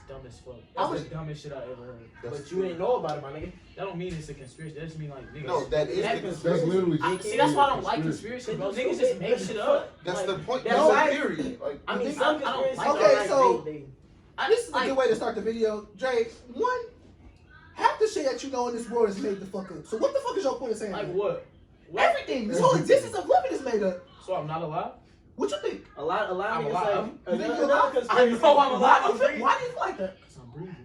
dumb as fuck. That's the dumbest shit I ever heard. But you ain't know about it, my nigga. That don't mean it's a conspiracy. That just mean like niggas. No, that is the conspiracy. That's literally See, that's why I don't like conspiracy, bro. Niggas just make shit up. That's like, the point. That's That's right. the theory. Like, I mean, some I don't like okay, that. so this is a like, good way to start the video. Dre, one, half the shit that you know in this world is made the fuck up. So what the fuck is your point of saying like that? what? Everything. This whole existence of living is made up. So I'm not alive? What you think? A lot I'm of alive. niggas say. You know I'm alive. Why do you feel like that? Because I'm breathing.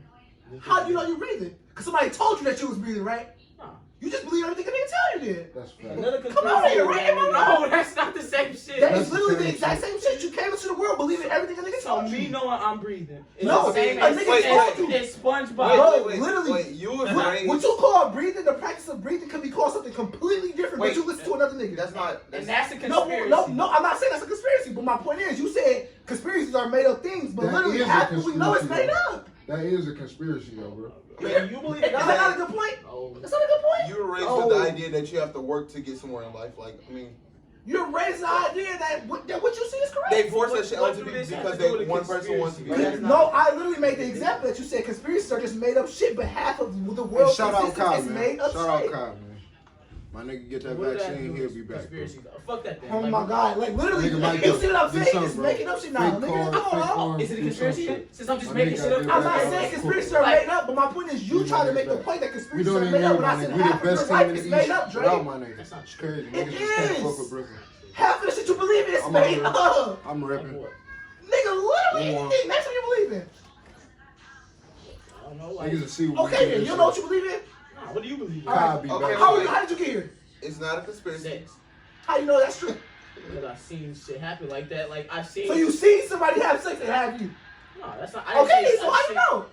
How do you know you're breathing? Because somebody told you that you was breathing, right? Nah. You just believe everything they tell you did. That's fact. Another Come on here, right? No, that's not the same shit. That is literally the exact same shit. You came into the world believing everything a nigga So told me you. knowing I'm breathing. It's No, the same a as nigga told you. it's SpongeBob. Bro, literally. Wait, you was raised. What you call breathing, the practice of breathing could be called something completely different, Wait, but you listen to another nigga. That's not. And that's a No, conspiracy. no, I'm not saying that's a conspiracy, but my point is, you said conspiracies are made up things, but That literally is a half of we know it's conspiracy, made though. up. That is a conspiracy, though, bro. Man, you believe Is in that God? not a good point? Oh. That's not a good point. You were raised with the idea that you have to work to get somewhere in life. Like, I mean, You're raising the idea that what you see is correct. they force that shit What onto do people this have because to do with they a one person wants to be conspiracy? there. No, I literally made the example that you said conspiracies are just made up shit, but half of the Hey, world's shout out existence Kyle, is man. made up Shout out shit. Kyle, man. My nigga get that What does that vaccine, do he'll with be back. conspiracy, though? Fuck that thing. Oh Like, my god, like literally, Nigga might you get- see what I'm get saying? some, Just bro. making up shit now, Fake nigga. card, Come fake on. arm, Is it a do conspiracy? some shit. Since I'm just My making nigga shit got up. that I'm not back saying up. conspiracies are made up, but my point is you trying to make the point that We conspiracies don't are even made need up when my I said nigga. We half the of your best team life in is the made East up, without Drake. my nigga. That's not It's crazy. It Niggas just can't is. fuck with Brooklyn. Half of the shit you believe in is I'm made on up. I'm repping. Nigga, literally Come on. anything. That's what you believe in. I don't know. Like, Niggas will see what we Okay, do then. this You know what shit. you believe in? nah, what do you believe in? Kyle be Okay, back. How did you get here? It's not a conspiracy. Sex. How you know that's true? Because I've seen shit happen like that. Like, I've seen. So you see somebody have sex and have you. No, that's not. I didn't Okay, say- so how you know?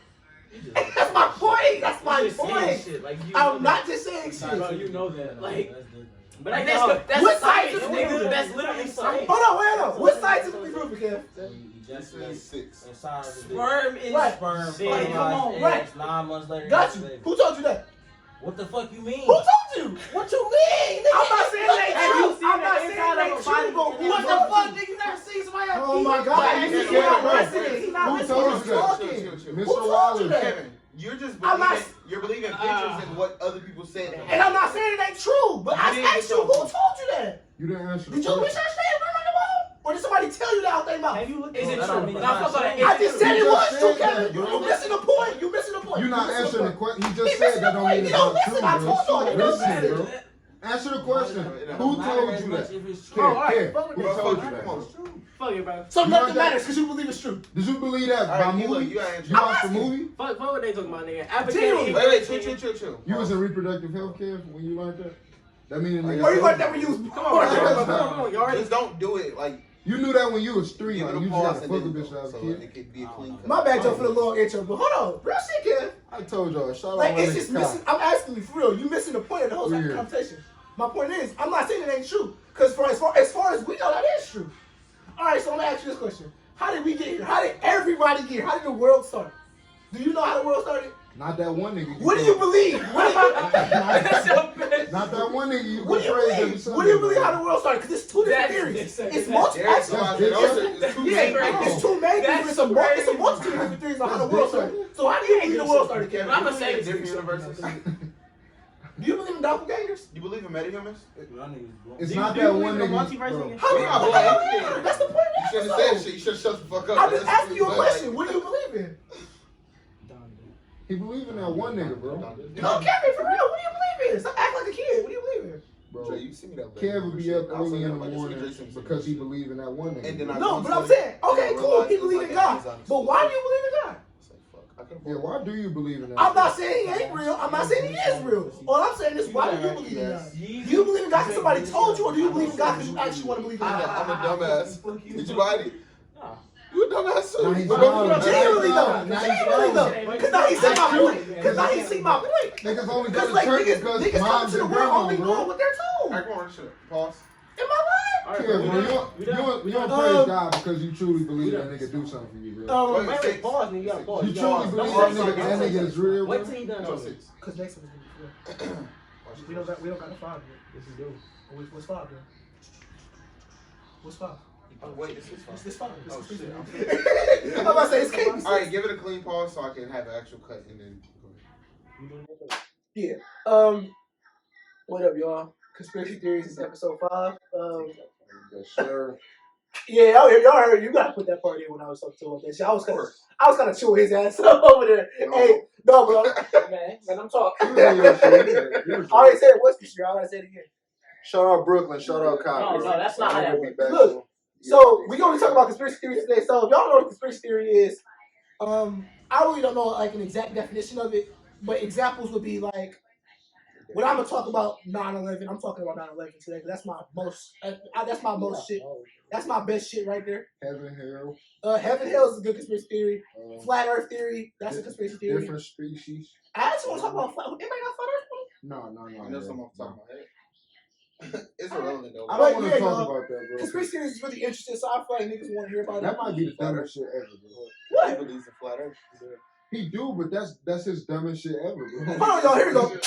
You just- That's my point. That's you my just saying point. shit. Like, you I'm know not that. just saying Bro, shit. you know that. Like, but Like, that's what science, science is nigga. it? That's literally science. Hold on, wait on. What scientifically proven, Kev? This is 6. Sperm is Right. sperm. See, come on, fertilized right. eggs, 9 months later. Got it's you. baby. Who told you that? What the fuck you mean? Who told you? What you mean? Nigga? I'm not saying that Have you ain't true. seen I'm the not saying inside that of ain't a true. body? But what the fuck, nigga? You never seen somebody have Oh my God, Like, you he's can't not bro. listening. He's not Who listening. told I'm you that? talking. Chill. Who Mr. told you Wallace. that? Kevin, you're just I'm not- believing, you're believing pictures and what other people said. And I'm not saying it ain't true, but I You didn't asked get you, who your- told you that? You didn't answer the Did you research question. that on the wall? Or did somebody tell you that out their mouth? Have you looked? Is Oh, it that don't true? mean Nah, it's fuck not that. true. I just said it You was just true, said that, Kevin. bro. You're missing the point. You're missing the point. You're not missing answering the point. question. He He just missing said that the don't point. mean You it's don't not true, listen. I bro. told you. You don't Listen, listen. bro. Answer the question. Who told you that? If Oh, all right. Kev, Fuck with who that. told you Come that? on. Fuck it, bro. So You nothing want that? matters because you believe it's true. Did you believe that All by right, movie? you gotta answer. You watched the movie? Fuck what they talking about, nigga? Genuinely. Wait, chill. You was in reproductive health care when you learned that? That means Or you like that when you was Come on, come on. You already. Just don't do it. Like, You knew that when you was 3, give like it a you just pause gotta and fuck a then bitch go. as a So kid. it could be a clean cut. My bad, Joe, for the little intro, but hold on. Real shit, Kev. I told y'all, shout out Like, my it's just nigga missing. Kyle. I'm asking you for real. You missing the point of the whole Weird. conversation. My point is, I'm not saying it ain't true. Because as far as we know, that is true. All right, so I'm going to ask you this question. How did we get here? How did everybody get here? How did the world start? Do you know how the world started? Not that one nigga. What do you believe? What That's your bitch. Not that one nigga you do you praise every believe? Sunday. What do you believe how the world started? Because it's two different theories. It's multiple. There's somebody else. It's too Yeah, many. it's two main That's theories. It's a crazy. multitude of different theories on how the world started. So how do you believe the world started, Kevin? I'm gonna You say believe in it's different universes. Do you believe in doppelgangers? You believe in metahumans? It's Do you not do that you believe one in the nigga. multiverse, bro. nigga? How do you Yeah, believe? boy. That's the point You of the shouldn't have said episode. shit. You should have shut the fuck up. I'm just That's- asking you a but, question. like, What do you believe in? He believe in that one nigga, bro. No, Kevin, for real. What do you believe in? Stop acting like a kid. What do you believe in? Bro, Jay, you see me that way. Kev would be up I was early in the like, morning Jason because he shit. believe in that one nigga. And then bro. I- No, but I'm saying, okay, cool. He believe in God. But why do you believe in God? It's like, fuck, I could've Yeah, why do you believe in that? I'm shit? not saying he ain't real. I'm not saying he is real. All I'm saying is, why do you believe in God? Do you believe in God because somebody told you, or do you believe in God because you actually want to believe in God? I'm a dumbass. Did you buy it? Nah. You a dumbass too. Now he's But wrong. don't- Genuinely though. Now he's Genuinely though. wrong. Because now he see my point. Because now he see my point. Niggas only go Because to like church niggas because come moms to the and world grandma, only doing bro. what they're told. Alright, come on, shit. Pause. Am I lying? All right, Yeah, bro, bro, you don't praise God because you truly believe that nigga do something for you, bro. Wait, Wait, six. pause, nigga. You gotta pause. You truly believe that nigga is real, bro. Wait till he done No, talking. 6. Because next one is going to be real. We don't got a 5 yet. Yes, you do. What's 5 then? What's 5? Oh wait, this is fun. This fine. Oh shit. I'm about to say it's cake. All right, give it a clean pause so I can have an actual cut and then go ahead. Yeah. What up, y'all? Conspiracy Theories is episode 5. Yes, sir. Yeah, y'all heard. You gotta put that part in when I was talking to him. That shit. I was gonna chew his ass up over there. Hey, no, bro. Man, I'm talking. I already said it was this year. I gotta say it again. Shout out Brooklyn. Shout out Cotton. No, that's not how that works. Look, so we're gonna talk about conspiracy theories today. So if y'all know what a conspiracy theory is, I really don't know like an exact definition of it, but examples would be like when I'm gonna talk about 9/11. I'm talking about 9/11 today because that's my most. That's my most shit. That's my best shit right there. Heaven, hell. Heaven, hell is a good conspiracy theory. Flat Earth theory. That's a conspiracy theory. Different species. I actually want to talk about flat. Anybody got flat Earth? No. I know something off the top of my head. It's irrelevant though. I don't want yeah, to talk y'all. about that, bro. Conspiracy theory is really interesting, so I feel like niggas want to hear about That it. might be the dumbest shit ever, bro. He believes in flat Earth. He do, but that's his dumbest shit ever, bro. Hold on, y'all. Here we go.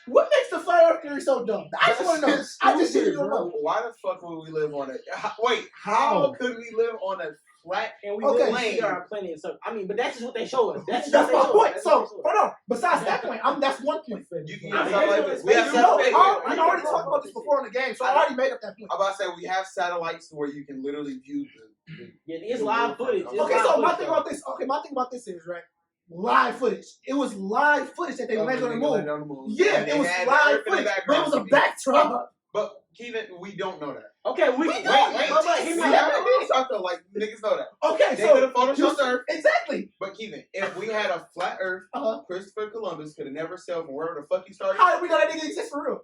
What makes the flat Earth theory so dumb? I just want to know. I just need to know. Why the fuck would we live on it? Wait, how could we live on a flat And we Okay. live there are plenty of stuff. I mean, but that's just what they show us. That's That's just what my they show point. us. So, hold on. Besides that point, that's one point. You can I get mean, satellites. We have You know, satellites. I already talked about this before in the game, so I already made up that point. I'm about to say we have satellites where you can literally view the Yeah, it's live footage. It's Okay, live so my footage, thing though. about this. Okay, my thing about this is right. Live footage. It was live footage that they landed on the moon. Yeah, And it they was had live Earth in the footage. But it background. was a backdrop. But Kevin, we don't know that. Okay, we Wait, but hear me We out. have a though, like niggas know that. Okay, They so could have photoshopped the Earth. exactly. But Kevin, if we had a flat Earth, Christopher Columbus could have never sailed from wherever the fuck he started. How did we know that nigga exists for real?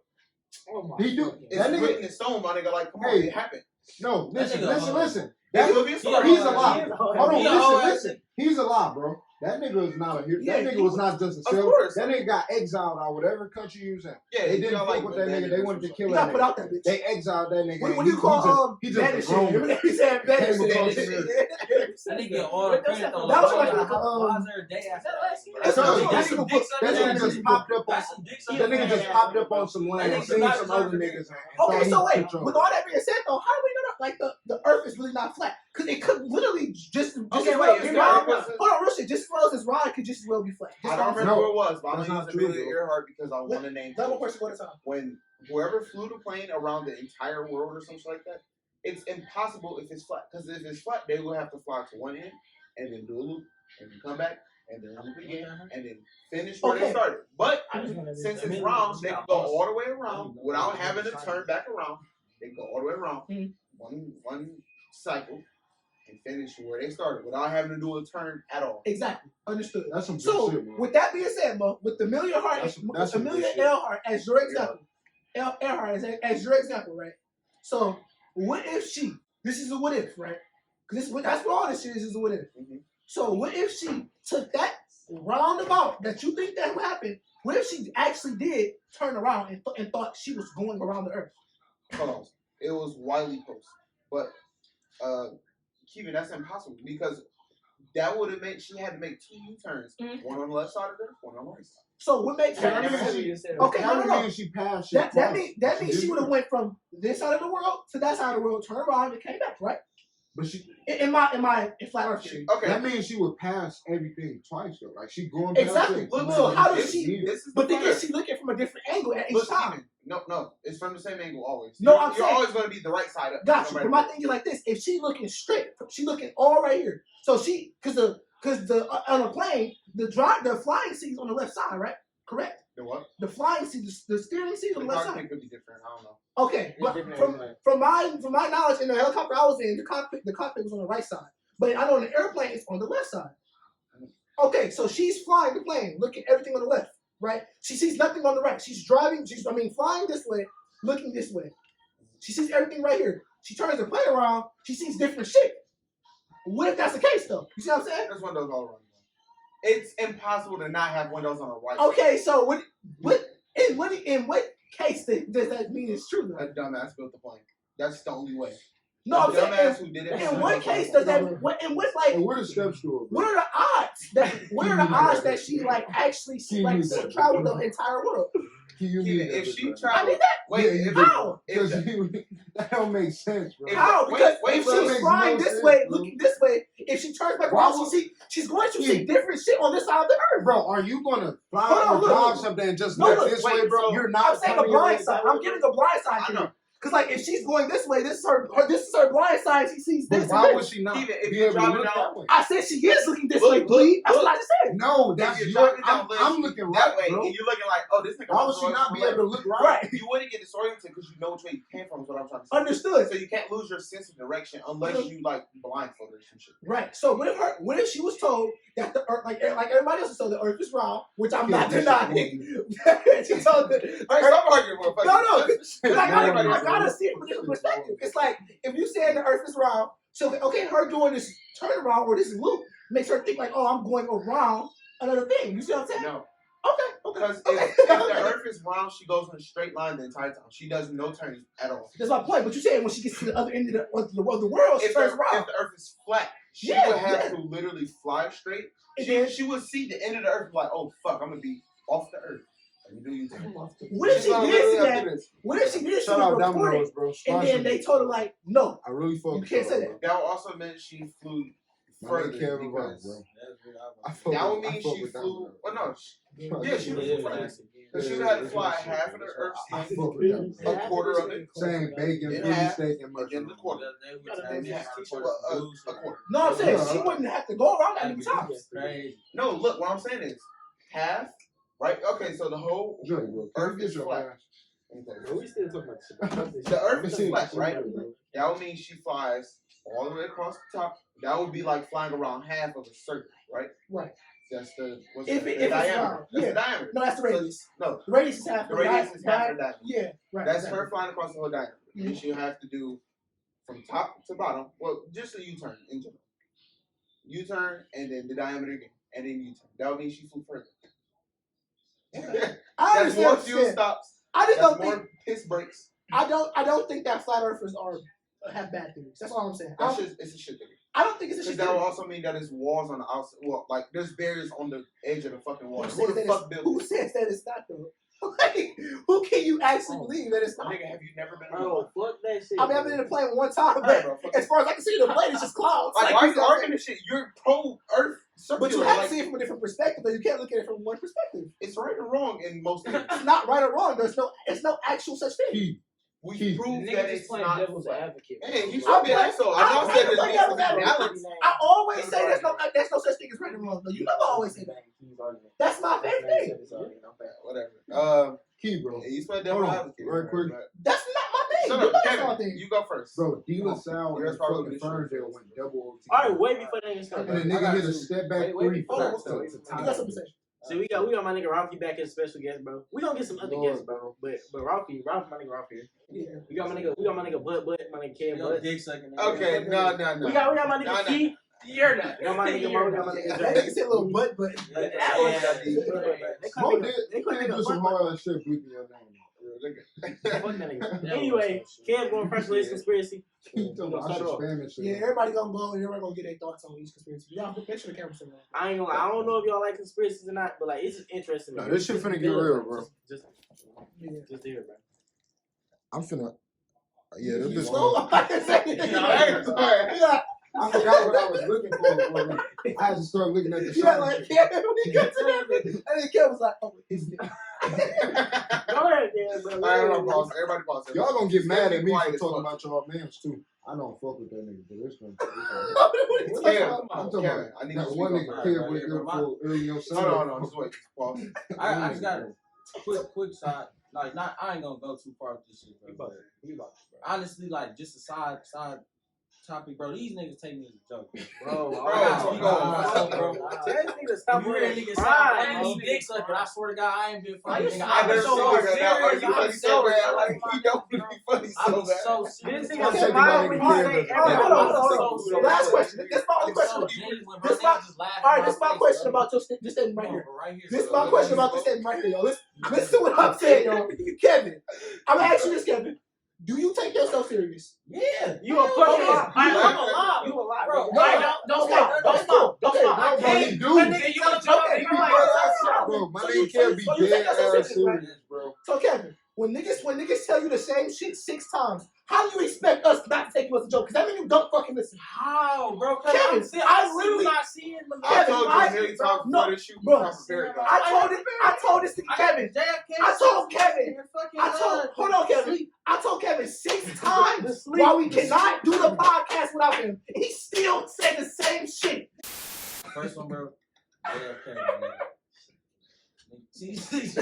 He do. It's That written nigga. in stone, my nigga. Like, come on, Hey. it happened. No, listen. It That, could be a story. he's alive. Hold on, He always- listen. He's alive, bro. That nigga is not a hero. Yeah, That nigga was not just a Of cell. course. That nigga got exiled out whatever country he was in. Yeah, They he didn't got, fuck with that nigga. They wanted to kill You that gotta put nigga. out that bitch. They exiled that nigga. What and do you call he better just shit? grown. Remember they said better Came across shit. the I think get all the credit though. That was Like, like, why is there a day after that? That's what I'm saying. That's some That dick That sucking nigga ass just people. popped up on. That's some dick That sucking nigga just ass popped people. up on some land, That nigga seen not some deserve other to niggas. Okay, so wait. Control. With all that being said, though, how do we know that like the Earth is really not flat? Because it could literally just Okay, as wait, well. it's As not- Rod, hold on, real shit. Just as well as Rod could just as well be flat. Just I don't as well. remember who it was, but I'm That's gonna not use Amelia true, Earhart because I want to name Let one it. person go to time. When whoever flew the plane around the entire world or something like that, it's impossible if it's flat. Because if it's flat, they will have to fly to one end and then do a loop and then come back and then loop again and then finish where they Okay. started. But I just wanna since admit it's it. round, they can go all the way around without having to turn back around. They go all the way around one cycle and finish where they started without having to do a turn at all. Exactly. Understood. That's some good So, shit, man. with that being said, Mo, with Amelia That's some Amelia good shit. Earhart as your example, Earhart as your example, right? So, what if she? This is a what if, right? Because that's what all this shit is a what if. Mhm. So, what if she took that roundabout that you think that would happen? What if she actually did turn around and thought she was going around the Earth? Hold on. It was Wiley Post. But Kevin, that's impossible because that would have meant she had to make 2 U-turns. One on the left side of the Earth, one on the right side. So, what makes Yeah, I that? remember you said Okay, That no. would mean she passed shit That twice. means she would have went from this side of the world to that side of the world, turned around and came back, right? But she. In flat Earth theory. Okay. That means she would pass everything twice though. Like she going past Exactly. it. Look, So how does this, she? This is But the then fire. is she looking from a different angle at each Look, time? Kevin. No, it's from the same angle always. No, you're, I'm you're saying- always going to be the right side up. Gotcha. no But matter my what. thing is like this: if she looking straight, she looking all right here. So she, because the on a plane, the flying seat's on the left side, right? Correct. The what? The flying seat, the steering seat The on the left cockpit side. could be different. I don't know. Okay, It's but different from anyway. from my knowledge, in the helicopter I was in, the cockpit was on the right side. But I know in the airplane it's on the left side. Okay, so she's flying the plane, looking everything on the left, right? She sees nothing on the right. She's driving. Flying this way, looking this way. She sees everything right here. She turns the plane around. She sees different shit. What if that's the case, though? You see what I'm saying? There's windows all around. It's impossible to not have windows on the right. Okay, so in what case does that mean it's true? Though? A dumbass built the plane. That's the only way. No, I'm The dumbass saying who did it. in what case does that? In what like? And where the steps to it, bro? What are the odds that? What are the odds that she like actually traveled the entire world? You need If that she bitch tried, I need that. wait, Yeah, you if do. How? Because that don't make sense, bro. How? Because wait, if bro, she's makes flying no this sense, way, bro. looking this way, if she turns back Why around, would- she's going to see different shit on this side of the earth. Bro, are you gonna fly Hold on, or look, drive look. something and just No, look look, this wait, way, bro? so- You're I'm not saying a turning your blind head side. that I'm way. giving a blind side I here. know. Cause like if she's going this way, this is her blind side. She sees But this. why and would this. she not Even if be you're able to driving look down- that way? I said she is looking this Look, way, look, please. That's look. what I just said. No, If that's you're your. driving down Lynch I'm Street looking that right, way, bro. and you're looking like, oh, this nigga. Why would she not be able to look right? Right. You wouldn't get disoriented because you know which way you came from. Is what I'm trying to say. Understood. So you can't lose your sense of direction unless you like blindfolded or some shit. Right. So what if she was told that the earth, like everybody else is told the earth is round, which I'm Yeah, not this denying. She told the All right, stop arguing, motherfucker. no, because I Boring, gotta see it from this perspective. It's like if you say the earth is round, so okay, her doing this turnaround or this loop makes her think like, oh, I'm going around another thing. You see what I'm saying? No, Okay. because Okay. if the Earth is round, she goes in a straight line the entire time. She does no turning at all. That's my point. But you saying when she gets to the other end of the world, she If turns the around. Earth is flat, she Yeah, would have yeah. to literally fly straight. And then- She would see the end of the Earth like, oh fuck, I'm gonna be off the Earth. Let me do you turn. What if she did that? What if she did? She Shout out was recording, Domino's, bro. and Sponsor then they me. told her like, no, I really fuck you with can't y'all, say bro. that. That also meant she flew My further nigga Kevin Rock, because bro. I That's fuck that would with- I mean fuck she with flew. Domino's. Well, no, yeah, she Yeah, was yeah, further. that's- Because she Yeah, would have to that's fly what I'm half saying. of the Earth's I length, fuck with them. a quarter of it, Saying bacon, In Philly half, steak, and and then mushroom. the quarter. A quarter. No, I'm saying she wouldn't have to go around that many times. Crazy. No, look, what I'm saying is half, right? Okay, so the whole Joey, bro. Earth Get is your flat. ass. Bro, we still talking about shit. The Earth is Listen, flat, listen, right? bro. That would mean she flies all the way across the top. That would be like flying around half of a circle, right? Right. That's the what's If that? it- The if it's diameter. round, That's yeah. the diameter. No, that's the radius. No, The radius is half. the radius is half of that. Yeah, right. That's exactly. her flying across the whole diameter. And she'll have to do from top to bottom. Well, just a U-turn in general. U-turn and then the diameter again, and then U-turn. That would mean she flew further. I That's understand more what you're fuel saying. stops. I just That's don't think. more piss breaks. I don't think that flat earthers have bad theories. That's all I'm saying. That's just it's a shit thing. I don't think it's a Because shit that will theory. also mean that there's walls on the outside. Well, like there's barriers on the edge of the fucking wall. Who Who says the that fuck it's- built who this? says that it's not though? Like, who can you actually believe that it's not? Nigga, have you never been on a Bro, fuck that shit. I mean, I've been in a plane one time, Alright, but bro, fuck as far as I can see, the plane is just clouds. Like, why are you know what I'm arguing this shit? You're pro Earth saying? circular. But you have like, to see it from a different perspective, but you can't look at it from one perspective. it's right or wrong in most things. It's not right or wrong. There's no actual such thing. Key. We Keith. proved Nigga that just it's playing not. devil's advocate. Hey, you I'm should be playing- asshole. I'm I know playing said there's devil's needs to be advocate. balance. I always say there's no such thing as right and wrong. Though you never always say that. That's my favorite thing. Whatever. Key, bro. Yeah, you spelled Hold devil's on, advocate. right quick. but- That's not my thing. Shut You up, know that's my Kevin. thing. You go first. Bro, De La Salle Yours and probably fucking this Ferndale went double OT. Alright, wait before they start. And the I nigga got hit a two. step back Wait three before flips that, to wait You tie got it. something to say? So we got my nigga Ralphie back as special guest, bro. We gonna get some other Lord, guests, bro. But Ralph, my nigga Ralph here. Yeah. We got my nigga Butt, my nigga Kev Butt. Dick sucking. Okay, no. We got my nigga No, no. Keith. You're not. We got my nigga Mo, we got my nigga That Jay. nigga said little butt. That Yeah, was yeah, deep. They call Mo nigga- did they call nigga do some Butt. hard ass shit bleeping your name. Fuck that nigga. Anyway, Kev going first with his conspiracy. Keep talking about I should spam and shit. Yeah, everybody gonna go and everybody gonna get their thoughts on each conspiracy. Y'all make sure the camera's on. I ain't gonna lie, I don't know if y'all like conspiracies or not, but like it's just interesting. Nah, this shit finna get real, bro. Just Yeah. hear it, bro. I'm finna. Yeah, this You bitch. slow? I can say it. Yeah. I forgot what I was looking for. I had to start looking at the Yeah, shot. like Kevin when he got to that bit, and then Kevin was like, "Oh, it's Go ahead, yeah, bro. Alright, hold on, pause. Everybody pause. Y'all gonna get mad at me Quiet for as talking fuck. about y'all mans too. I don't fuck with that nigga, but it's gonna. What are you talking Kevin, about? I'm talking Kevin, about I need that you to one go nigga first. kid Right, with right, them right. for early on Hold Sunday. on, just wait. Pause. I just got a quick side. Like, not I ain't gonna go too far with this shit, bro. But honestly, like, just a side topic, bro. These niggas take me as a joke, Bro, you go. bro. Tell this nigga to stop You wearing really that niggas pride, stop bro. me dick sucking. I swear to God, I ain't been funny. Are you Nigga, I I'm never so seen you say that. Are serious. you I'm funny so so bad? serious. Like, you don't be funny I'm so bad. so This serious. nigga I'm said taking my my when nigga he Kev say as a everybody. Hold on, was hold so on. serious. Last question. This my only I'm question. so genuine, bro. This Niggas my- just laugh All right, in this is my face, question bro. about this statement right here. Right here. This is my question about this statement right here, yo. Listen to what I'm saying, yo. Kevin, I'm gonna ask you this, Kevin. Do you take yourself serious? Yeah. You a fucking lie. I'm a lie. You a lie, Bro, bro. I Don't stop. Don't stop. Don't Okay, stop. now, No, bro, he do. Nigga, you a joke. Okay, You you like, right. Bro, my So nigga you can't be take dead yourself ass serious, right? serious, bro. So Kevin, when niggas tell you the same shit 6 times, how do you expect us not to take you as a joke? Because that means you don't fucking listen. How, bro? Kevin, I literally not seeing the. I Kevin, told you a million times before this shoot. Bro, I I told this to Kevin. JFK. I told Kevin. Hold on, Kevin. I told Kevin 6 times why we cannot do the podcast without him. He still said the same shit. First one, bro. JFK. JFK.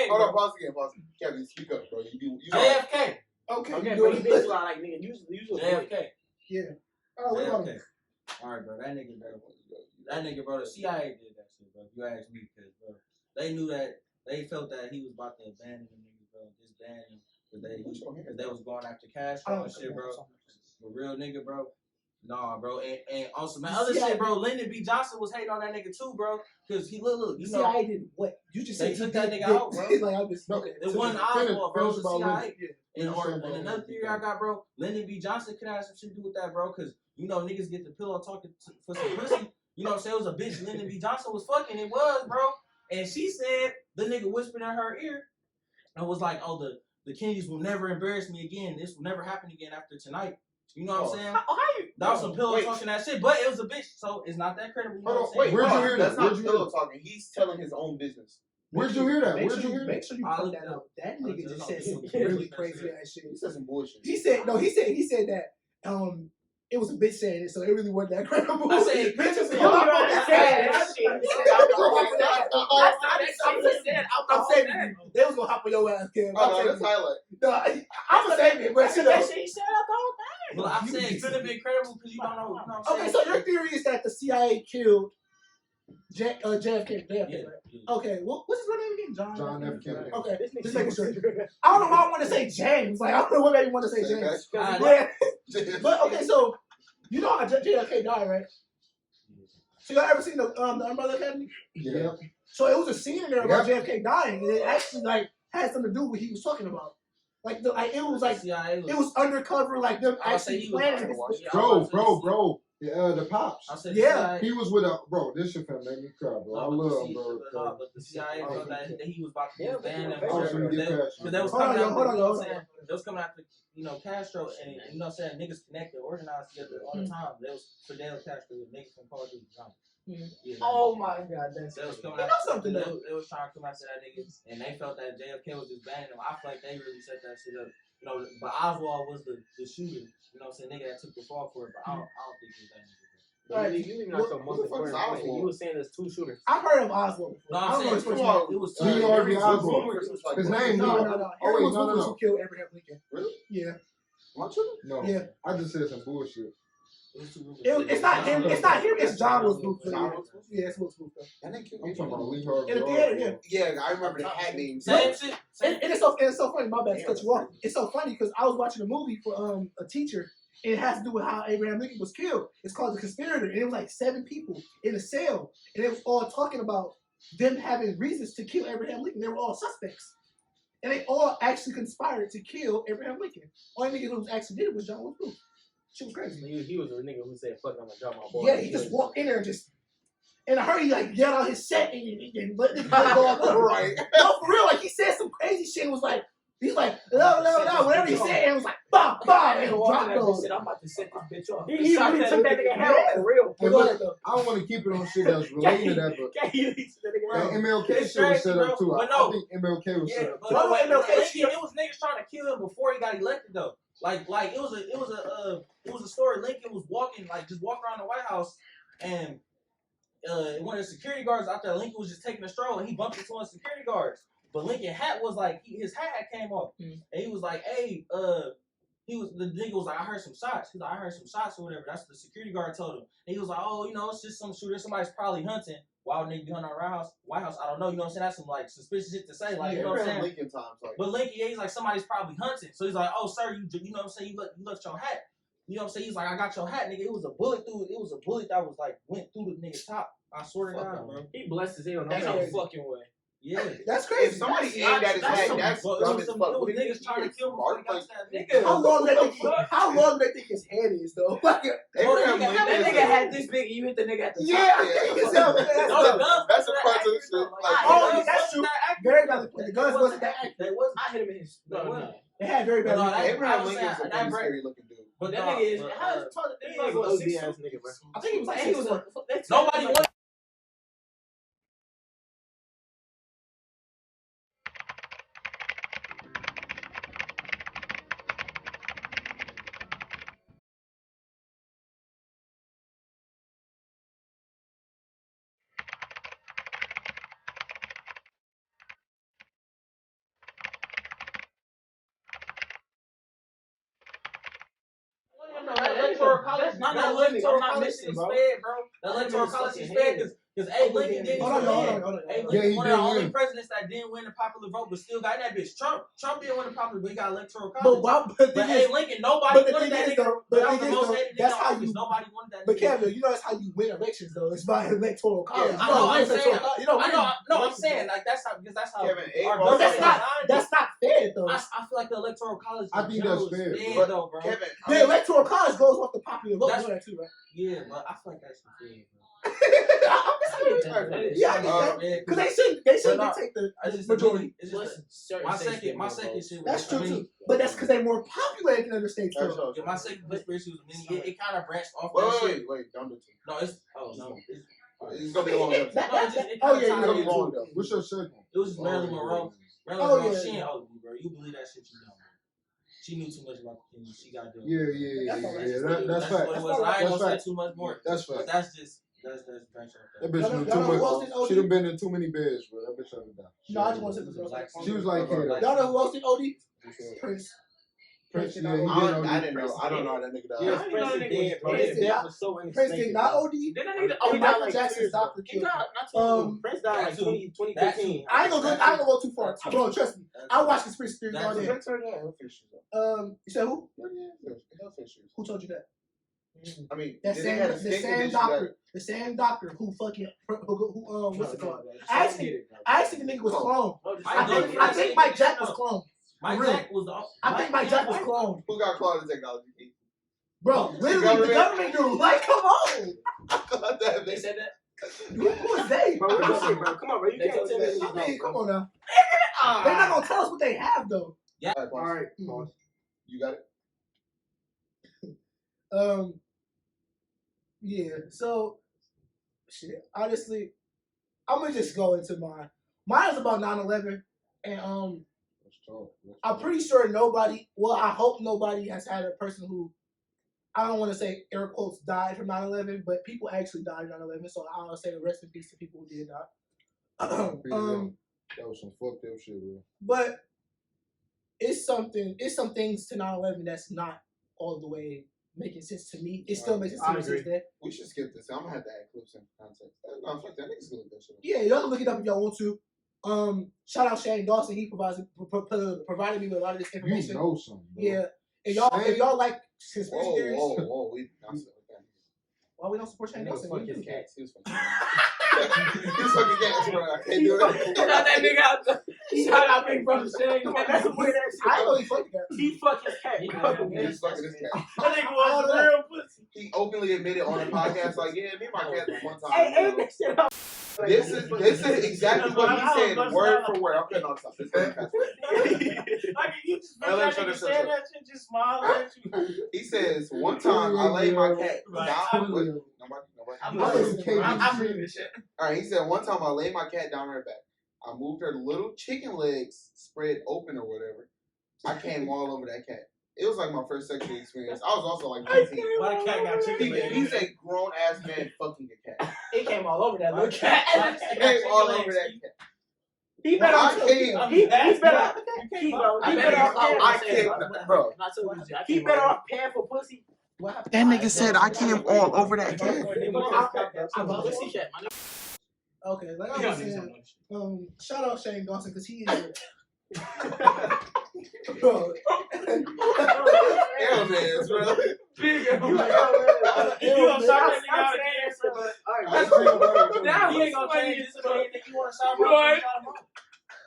Hold on, pause again. Kevin, speak up, bro. You JFK. Okay, bro, you been too loud, like nigga. Use JFK. Yeah. All right, JFK. All right, bro. That nigga, bro. The CIA did that shit, bro. If you ask me, because bro, they knew that. They felt that he was about to abandon the nigga, bro. Just ban him because they was going after cash and shit, bro. For real nigga, bro. Nah, bro, and also man, other shit, bro. Lyndon B. Johnson was hating on that nigga too, bro, because he look, you know. CIA did what? You just they said took that nigga out, bro. Like I just It wasn't Oswald, bro. It was the CIA. Yeah. And another theory I got, bro. Lyndon B. Johnson could have some shit to do with that, bro, because you know niggas get the pillow talking for some pussy. You know what I'm saying? It was a bitch Lyndon B. Johnson was fucking. It was, bro. And she said the nigga whispered in her ear and was like, "Oh, the Kennedys will never embarrass me again. This will never happen again after tonight." You know what I'm saying? How you? That was some pillow talking that shit, but it was a bitch, so it's not that credible. You know what I'm Wait, saying? Where'd you hear that? That's not Where'd you hear pillow that? talking. He's telling his own business. Where'd you hear that? Make Where'd you sure hear make that? sure you I put looked that it out. That nigga just said some Yeah. really crazy ass shit. He said some bullshit. He said that it was a bitch saying it, so it really wasn't that credible. I said, bitches You don't understand that shit. I'm saving you. They was gonna hop on your ass, Kev. Oh, no, that's highlight. I'm gonna save it, but you know. That shit he said out the whole thing. well, I'm saying it could have been credible because you don't know. You know what I'm Okay, saying? so your theory is that the CIA killed JFK, Yeah. right? Okay, what's his real name again? John F. Kennedy. Okay, This nigga just making sure. I don't know why I want to say James. Like I don't know what made me want to say James. Ah, But okay, so you know how JFK died, right? So y'all ever seen the Umbrella Academy? Yeah. So it was a scene in there about JFK dying, and it actually like had something to do with what he was talking about. Like it was like CIA it was undercover, like them I say actually he was planning this. Bro. The pops. I said Yeah. He was with a bro. This shit finna make me cry, bro. I love him, bro. But the CIA felt that he was about to ban him. I was gonna get past Because they was Hold on, coming after, hold on, you know hold what on. I'm saying? They was coming after, you know, Castro, and you know what I'm saying? Niggas connected, organized together all the time. They was Fidel Castro, niggas from Call of Duty. Yeah, Oh my god, that's they was coming You know after something, they, though. they was trying to come after that niggas, and they felt that JFK was just banning them. I feel like they really set that shit up. You know, but Oswald was the shooter. You know what I'm saying? Nigga that took the fall for it, but I don't think he was that nigga. You even know some most important point. You were saying there's 2 shooters. I've heard of Oswald before. No, I I'm don't know saying which one. it was Lee Harvey Oswald. His name, No. Oh, Harry wait, was no. who killed Abraham Lincoln. Really? Yeah. Am I tripping? No. Yeah. I just said some bullshit. It's not him. It's not him. It's John Wilkes Booth. Yeah, it's Wilkes Booth. That nigga killed I'm talking about me. Lee Harvey. In the theater, yeah. Yeah, I remember the hat name. Same shit. And it's so funny. My bad to cut you off. It's so funny because I was watching a movie for a teacher, and it has to do with how Abraham Lincoln was killed. It's called The Conspirator, and it was like 7 people in a cell, and it was all talking about them having reasons to kill Abraham Lincoln. They were all suspects, and they all actually conspired to kill Abraham Lincoln. Only nigga who actually did it was John Wilkes Booth. She was crazy. He was a nigga who said, "Fuck, I'm gonna drop my boy." Yeah, he just walked in there and just. In a hurry, like, get on his set and let the go off. Right. No, for real, like, he said some crazy shit and was like, he's like, no, whatever he said, and was like, bah, and dropped those. I'm about to set this bitch off. He really took that nigga head for real. Hey, look, I don't want to keep it on shit that's related to that, but that MLK shit was set up too. But I think MLK was set up but too. no, MLK it was niggas trying to kill him before he got elected though. Like it was a story. Lincoln was walking around the White House, and one of the security guards out there, Lincoln was just taking a stroll, and he bumped into one of the security guards. But Lincoln hat was like his hat came off, and he was like, "Hey, the nigga was like, I heard some shots." He's like, "I heard some shots or whatever." That's what the security guard told him. And he was like, "Oh, you know, it's just some shooter. Somebody's probably hunting. Why would nigga be hunting around White House? I don't know. You know what I'm saying? That's some like suspicious shit to say. Like, you know what I'm saying?" Lincoln times, like. But Lincoln, yeah, he's like, somebody's probably hunting. So he's like, "Oh, sir, you know what I'm saying? You left your hat." You know what I'm saying? He's like, "I got your hat, nigga. It was a bullet that was like went through the nigga's top. I swear to God, bro." He blessed his hell. That's No crazy. fucking way. Yeah. That's crazy. If somebody aimed at his head, that's Bro, dumb it as was fuck. What niggas trying to kill him before he got to that nigga. How long do they think his head is, though? Like, Abraham That Lincoln nigga is had this big. You hit the nigga at the top. yeah, I think it's him. That's a part of the shit. Like, Oh, that's true. very valid point. The guns wasn't that accurate. They wasn't. I hit him in his. No. They had very valid No, points. Abraham I was Lincoln's a saying, pretty that scary looking dude. But That no, nigga is. but, How is tall? he That like nigga what, OD 6'2"? ass nigga, bro. I think he was like He was 6'1". Nobody won. Electoral college, Not that no limit. electoral I'm not college missing, is bro. fed, bro. The That electoral nigga's college fucking is fed head. because Abe Lincoln didn't Hold on, even hold win. on, hold on. Abe Yeah, Lincoln he one of the did only win. presidents that didn't win the popular vote, but still got that bitch. Trump didn't win the popular, but he got electoral college. But But Abe Lincoln, nobody but the wanted thing that is, nigga. though, But that was the most hated that's nigga how in office. you. Nobody wanted that But nigga. Kevin, you know that's how you win elections, though. It's by electoral college. Yeah, I know, I'm saying. You know, I know. No, I'm saying like that's how because that's how. Kevin, Abe our also- But that's government not designed it. that's not fair, though. I feel like the electoral college. I think that's is fair, fair, though, bro. Kevin, The electoral college goes off the popular vote. You know that too, right? Yeah, but I feel like that's fair, bro. Yeah, I get that. Because they shouldn't take the I just majority. It's just my second shit. That's true too. But that's because they're more popular in other states That's too. all. Yeah, my second conspiracy was it kind of branched off Wait, that wait, shit. wait, don't do it. No, it's no, It's gonna be long enough. Oh yeah, It's gonna be yeah. long though. What's your second? It was just Marilyn Monroe. Marilyn Oh, Monroe, yeah. she ain't OD, bro. You believe that shit, you don't. She knew too much about the things she got to do. Yeah. That's That's fact. what it was. I ain't That's gonna say fact. too much more. That's fact. That's branched off That that. bitch Y'all knew know too who else did much. OD? She'd have been in too many beds, bro. That bitch shut it down. No, I just want to say this. She was like, Y'all know who else did OD? Prince. Prince, yeah, he I did. didn't know. I don't know how that nigga died. Yeah, I didn't know that nigga was dead, bro. Prince His did death not- was so Prince unexpected. did not bro. OD. Didn't that nigga? Oh, he And died Michael like Jackson's 2 years ago. doctor He killed died him. not too long. Prince died like That too. 2015. I ain't gonna go too far. Bro, trust me. I watch conspiracy theories all day. Prince or that? He'll fix you up. You said who? He'll fix you. Who told you that? I mean, That did same, they have a the skin same condition doctor, the same doctor who fucking what's it called? I actually the nigga was cloned. I think Mike Jack was cloned. Mike Really? Jack was the. I think Mike Jack was cloned. Who got quality technology? Bro, literally the government knew. Like, come on. They said that. Who is they? Bro, what you say, bro? Come on, bro. You They can't told tell you me that. this. I mean, come on now. They're not gonna tell us what they have though. All right. You got it. Yeah. So, shit. Honestly, I'm gonna just go into mine. Mine is about 9/11, and I'm pretty sure nobody. Well, I hope nobody has had a person who, I don't want to say air quotes died from 9/11, but people actually died in 9/11. So I'll say rest in peace to people who did die. That was some fucked up shit, bro. But it's some things to 9/11 that's not all the way making sense to me. It still makes sense to me since then. We should skip this. I'm gonna have to add clips in context. No, fuck that. Niggas gonna look that shit up. Yeah, y'all can look it up if y'all want to. Shout out Shane Dawson. He provided me with a lot of this You information. know something, bro. Yeah, and y'all, if y'all like conspiracy Whoa, theories, whoa. We not so why we don't support Shane Dawson? fuck We his do. cats. He was fucking He was fucking cats, bro. I can't do it. Shout that nigga out there. Shout out big brother Shane. That's the way that shit. I know he fucked that. He fucked his cat. He bro. was fucking his cat. That nigga was a real pussy. He openly admitted on a podcast, like, yeah, me and my cat one time. Hey, mix it up. This is exactly what he said, word for word. I'm cutting off stuff. This is fast forward. Like you just I love that trying nigga to saying that shit, just smiling at you. He says, one time I laid my cat down with nobody. I'm reading this shit. Alright, he said one time I laid my cat down her back. I moved her little chicken legs spread open or whatever. I came all over that cat. It was like my first sexual experience. I was also like 19. Why the cat got chicken legs? He's a grown ass man fucking a cat. It came all over that little cat. He came all over that cat. He better I off. came. He better. He better off. I came, bro. He better off paying for pussy. That nigga said I came all over that cat. Okay, like I was saying, shout out Shane Dawson because he is. Bro, Airheads, bro. You gonna shout that nigga out again? Now he ain't gonna change this. You wanna shout him out?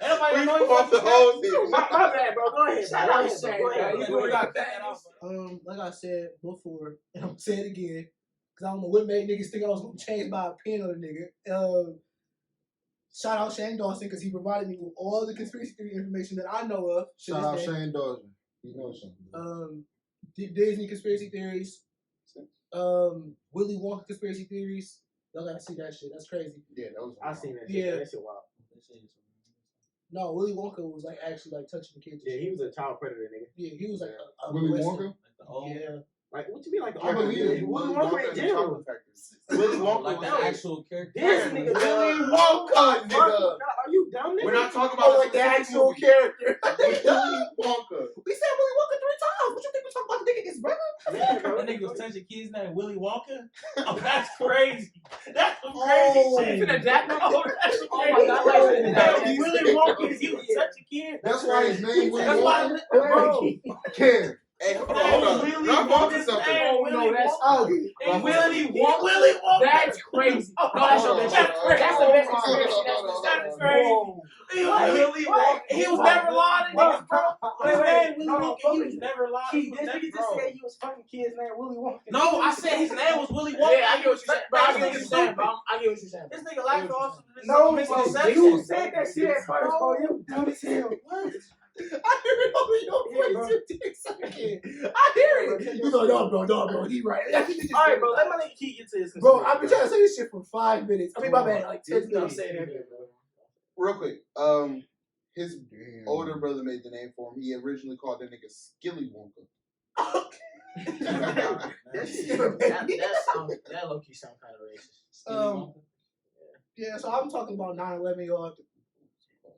Everybody know you Off the whole thing. My bad, bro. Go ahead. Shout out Shane. Shane. Go ahead. You got that off. like I said before, and I'm saying it again, because I don't know what made niggas think I was gonna change my opinion on the nigga. Shout out Shane Dawson because he provided me with all the conspiracy theory information that I know of. to Shout out this day. Shane Dawson. He knows something. Disney conspiracy theories. Willy Wonka conspiracy theories. Y'all gotta see that shit. That's crazy. Yeah, that was. I seen that. Yeah. Shit. That shit wild. No, Willy Wonka was like actually like touching the kids. Yeah, he was a child predator, nigga. Yeah, he was like a Willy molester. Wonka? Yeah. Like, what you mean, like the I believe it. Willy Wonka in jail? Willy Wonka Like was the actual character. This nigga, Willy dog. Wonka, nigga. Are you dumb, nigga? We're not talking Oh, about like the actual character. Willy Wonka. We said Willy Wonka 3 times. What you think we talking about the nigga his brother? Yeah, bro. That nigga was touching kids named Willy Wonka. Oh, that's crazy. That's some Oh. crazy shit. Finna jack him? Oh, that's Oh my God, crazy. like, Hey, Willy Wonka, he was touching kids. That's why his name Willy That's why, Wonka. bro. Care. Hey, hold on. Willy Not Wonka's Wonka something. name, Oh, Willy no, that's Wonka. Oh, Willy Wonka. Willy Wonka. That's crazy. No, that's your best. That's the best conspiracy. That's crazy. He was Willy Wonka. He was never lying to niggas, bro. His name Willy Wonka. He was never lying. This nigga just said he was fucking kids named Willy Wonka. No, I said his name was Willy Wonka. Yeah, I get what you're saying. Bro, I get what you're saying, bro. I get what you're saying. This nigga life also. No, You said that shit at first, bro. You dumb as hell. What? I hear it over your voice. You dick sucking. I hear it. You go, no, bro. He right. Alright, bro, let my nigga Keith get to his Bro, I've been trying to say this shit for 5 minutes. I mean, my bad, like 10 I'm minutes. saying that, Real quick. His older brother made the name for him. He originally called that nigga Skilly Wonka. That low-key sound kind of racist. Yeah, so I'm talking about 9/11, y'all.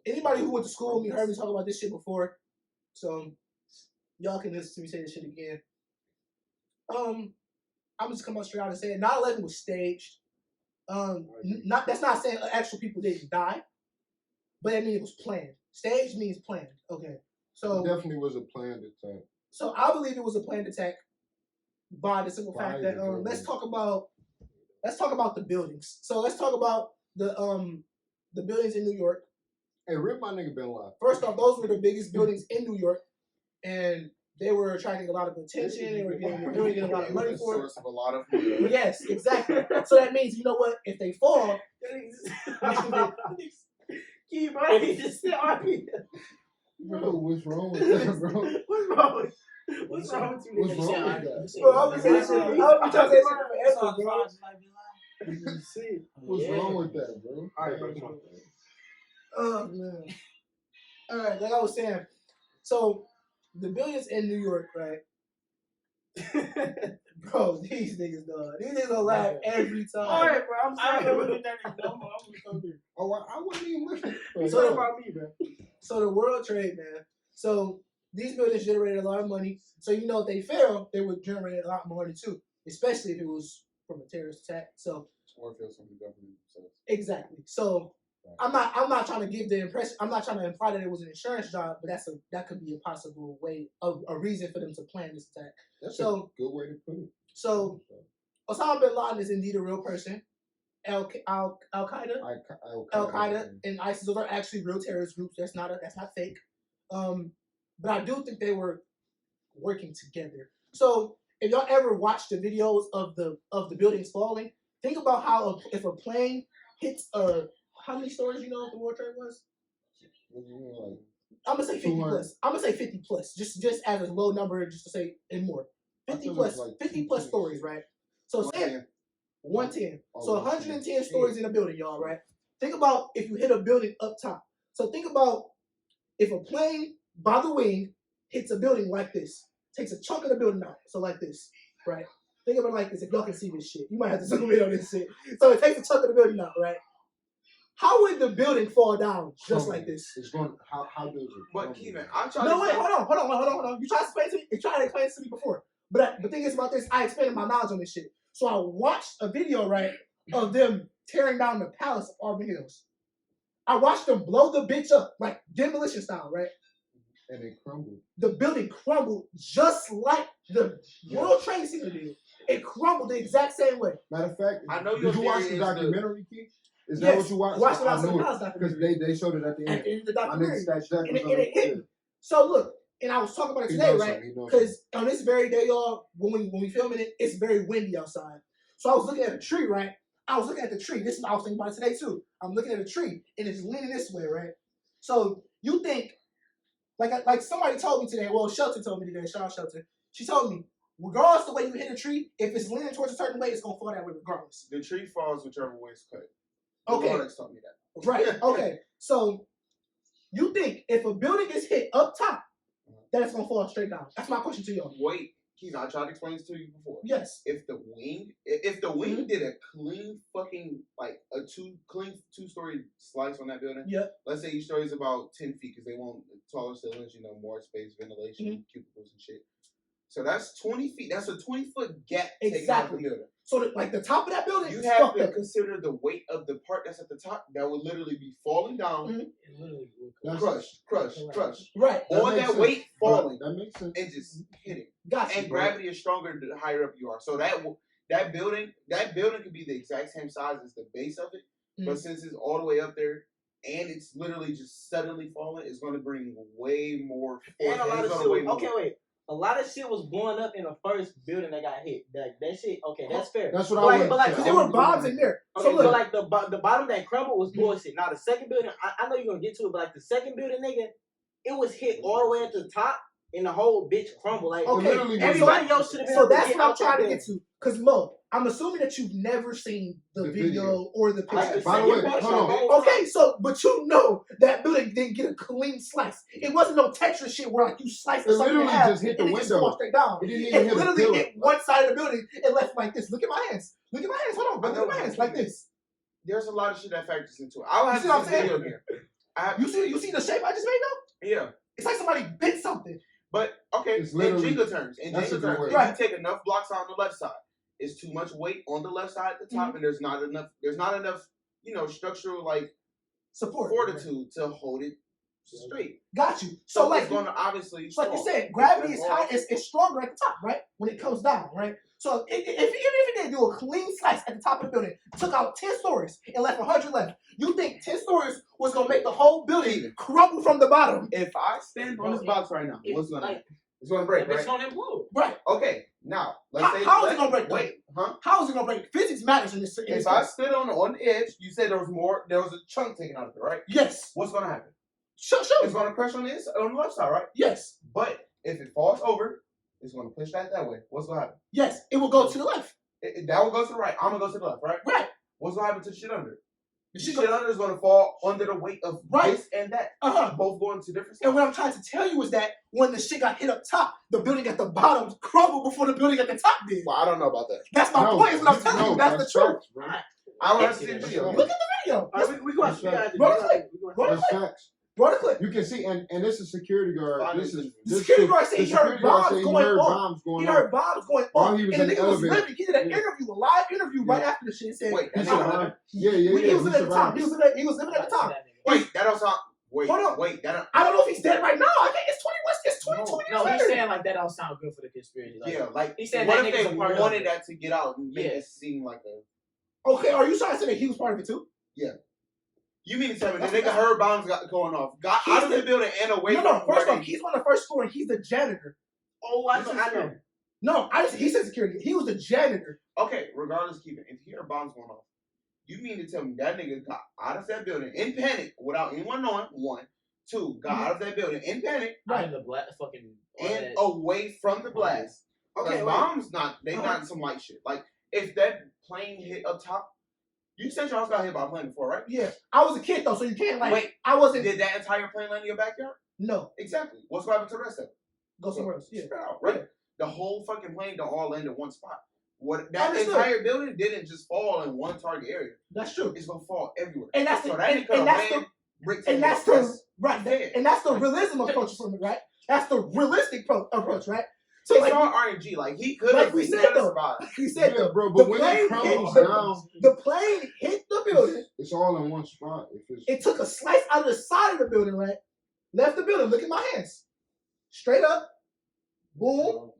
Anybody who went to school with me heard me talk about this shit before, so y'all can listen to me say this shit again. I'm just coming straight out and saying 9/11 was staged. That's not saying actual people didn't die, but I mean it was planned. Staged means planned. Okay, so It definitely was a planned attack. so I believe it was a planned attack by the simple fact that let's talk about the buildings. So let's talk about the buildings in New York. Hey, rip my nigga Bin Laden. First off, those were the biggest buildings in New York, and they were attracting a lot of attention. They were getting a lot of money for it. Source of a lot of money. Yes, exactly. So that means, you know what? If they fall, Keith, bro, he just said RP. Bro, what's wrong with that, bro? What's wrong with you? What's nigga? wrong with that? bro, I was trying to say shit forever, bro. What's wrong with that, bro? Alright, bro, come on. Oh man. All right, like I was saying, so the buildings in New York, right? Bro, these niggas, dog. These niggas gonna laugh every time. Alright, bro, I'm I sorry. don't know what that is. I'm gonna come here. Oh, I wasn't even listening. So what about me, bro? So the World Trade, man. So these buildings generated a lot of money. So you know if they fail, they would generate a lot more money too, especially if it was from a terrorist attack. So Or if it was from the government themselves. exactly. So I'm not trying to give the impression. I'm not trying to imply that it was an insurance job, but that could be a possible way of a reason for them to plan this attack. That's So- a good way to put it. So Osama bin Laden is indeed a real person. Al Qaeda, Al Qaeda, and ISIS, those are actually real terrorist groups. That's not fake. But I do think they were working together. So if y'all ever watched the videos of the buildings falling, think about how if a plane hits how many stories you know the World Trade was? What do you mean, like, I'm gonna say 50 200. plus. I'm gonna say 50 plus, just as a low number, just to say and more. 50 thought it plus, was like 50 plus 210. stories, right? So say 110. Oh, So 110. 110 stories in a building, y'all, right? Think about if you hit a building up top. So think about if a plane by the wing hits a building like this, takes a chunk of the building out, so like this, right? Think about it like this. If y'all can see this shit, you might have to zoom in on this shit. So it takes a chunk of the building out, right? How would the building fall down just like this? It's going. How does it? But Kevin, I'm trying No, to wait, say, hold on. You tried to explain to me. You tried to explain it to me before. But the thing is about this, I expanded my knowledge on this shit. So I watched a video, right, of them tearing down the palace of Auburn Hills. I watched them blow the bitch up, like demolition style, right? And it crumbled. The building crumbled just like the World Trade Center did. It crumbled the exact same way. Matter of fact, I know your did you watch theory the is documentary, Keith? Is Yes, that what you watched? watched it I outside the knew palace because documentary. they showed it at the At end. the end of the My documentary. nigga Stash Jack And was it on hit me. So look, and I was talking about it He today, knows right? something, he knows Because on this very day, y'all, when we filming it, it's very windy outside. So I was looking at a tree, right? I was looking at the tree. This is I was thinking about it today too. I'm looking at a tree and it's leaning this way, right? So you think, like somebody told me today. Well, Shelton told me today. Shout out Shelton. She told me, regardless of the way you hit a tree, if it's leaning towards a certain way, it's gonna fall that way regardless. The tree falls whichever way it's cut. Okay. Lawrence told me that. Right. Okay. So you think if a building is hit up top, that it's gonna fall straight down? That's my question to you. Wait, Keith, I tried to explain this to you before. Yes. If the wing did a clean fucking clean two-story slice on that building. Yep. Let's say each story is about 10 feet because they want taller ceilings, more space, ventilation, cubicles and shit. So that's 20 feet. That's a 20-foot gap taken out of the building. So the top of that building, you have to consider the weight of the part that's at the top that would literally be falling down, crushed. Right. On that weight falling. That makes sense. And just hitting. Gotcha. And gravity is stronger the higher up you are. So that building could be the exact same size as the base of it, but since it's all the way up there and it's literally just suddenly falling, it's going to bring way more force. And a lot of shit. Okay, wait. A lot of shit was blowing up in the first building that got hit. That shit. Okay, that's fair. That's what I was. But like, there were bombs in there. Okay, so but like the bottom that crumbled was bullshit. Now the second building, I know you're gonna get to it, but like the second building, nigga, it was hit all the way at the top, and the whole bitch crumbled. Like everybody else should have been. So that's what I'm trying to get to. Cause Mo, I'm assuming that you've never seen the video or the picture. By the way, hold on. Okay, so but you know that building didn't get a clean slice. It wasn't no Tetris shit where like you slice it literally just hit the window. Just straight down. It didn't even hit literally hit one side of the building and left like this. Look at my hands. Look at my hands. Hold on, look at my hands like this. There's a lot of shit that factors into it. I'll have to see the video here. You see the shape I just made though? Yeah. It's like somebody bit something. But okay, in Jenga terms, if you take enough blocks on the left side, it's too much weight on the left side at the top, and there's not enough, structural support fortitude to hold it straight. Got you. So like, it's gonna obviously, like you said, gravity is high. It's stronger at the top, right? When it comes down, right? So if it didn't do a clean slice at the top of the building, took out 10 stories and left 100 left, you think 10 stories was gonna make the whole building crumble from the bottom? If I stand on this box right now, what's gonna happen? It's gonna break, right? It's gonna implode. Right. Okay. Now, let's say how is it gonna break? Wait, huh? How is it gonna break? Physics matters in this. If I stood on the edge, you said there was a chunk taken out of it, right? Yes. What's gonna happen? Sure. It's gonna crush on the left side, right? Yes. But if it falls over, it's gonna push that way. What's gonna happen? Yes, it will go to the left. That will go to the right. I'm gonna go to the left, right? Right. What's gonna happen to the shit under? The shit under is gonna fall under the weight of this and that. Both going to different sides. And what I'm trying to tell you is that when the shit got hit up top, the building at the bottom crumbled before the building at the top did. Well, I don't know about that. That's my point. Is what I'm telling you. That's the truth. I don't have to see the video. Look at the video. We go watch the Roll the clip. You can see, and this is security guard. The security guard said he heard bombs going off. He heard bombs going off. He was in the elevator. He did an interview, a live interview right after the shit. Said, wait, he was living at the time. He was living at the time. Wait, that don't sound. Wait, hold on. Wait, that don't. I don't know if he's dead right now. I think it's 2020. No, he's saying like that don't sound good for the conspiracy. Like, he's saying what if they wanted that to get out and make it seem like a. Okay, are you trying to say that he was part of it too? Yeah. You mean to tell me the nigga heard bombs going off, got out of the building and away from No, first off, he's on the first floor and he's the janitor. Oh, I know. No, he said security. He was the janitor. Okay, regardless, keep it. If you hear bombs going off, you mean to tell me that nigga got out of that building in panic without anyone knowing, 1. 2, got out of that building in panic. Right. In the fucking... And away from the blast. Okay, bombs not some light shit. Like, if that plane hit up top, you said y'all got hit by a plane before, right? Yeah. I was a kid, though, so you can't, like... Wait, I wasn't... Did that entire plane land in your backyard? No. Exactly. What's going to happen to the rest of it? Go somewhere else. Yeah. Spread out, right? Yeah. The whole fucking plane don't all land in one spot. That entire building didn't just fall in one target area. That's true. It's going to fall everywhere. And that's the... So and that's the... Right. And that's the realism approach from it, right? That's the realistic approach, right? So it's all RNG. Like he could have. Like we said though. Bro, but when it crumbles down, the plane hit the building. It's all in one spot. It took a slice out of the side of the building, right? Left the building. Look at my hands. Straight up. Boom.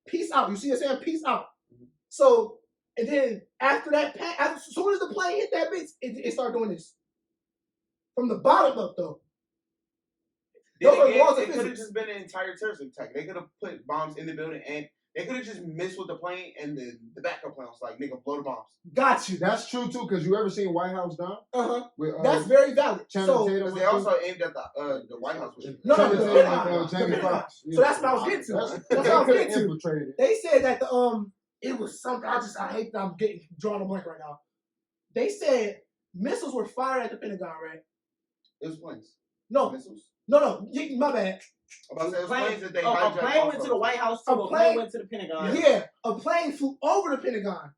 Peace out. You see it saying peace out. So, and then after that, as soon as the plane hit that bitch, it started doing this. From the bottom up though. It could have just been an entire terrorist attack. They could have put bombs in the building and They could have just missed with the plane, and the backup plan was like, nigga, blow the bombs. Got you. That's true too, because you ever seen White House Down? That's very valid. So because they also aimed at the White House. No, Jamie Foxx. So that's what I was getting to. That's what I was getting to. They said that it was something. I hate that I'm drawing a blank right now. They said missiles were fired at the Pentagon, right? It was planes. No, missiles. No. My bad. A plane went to the White House. A plane went to the Pentagon. Yeah, a plane flew over the Pentagon.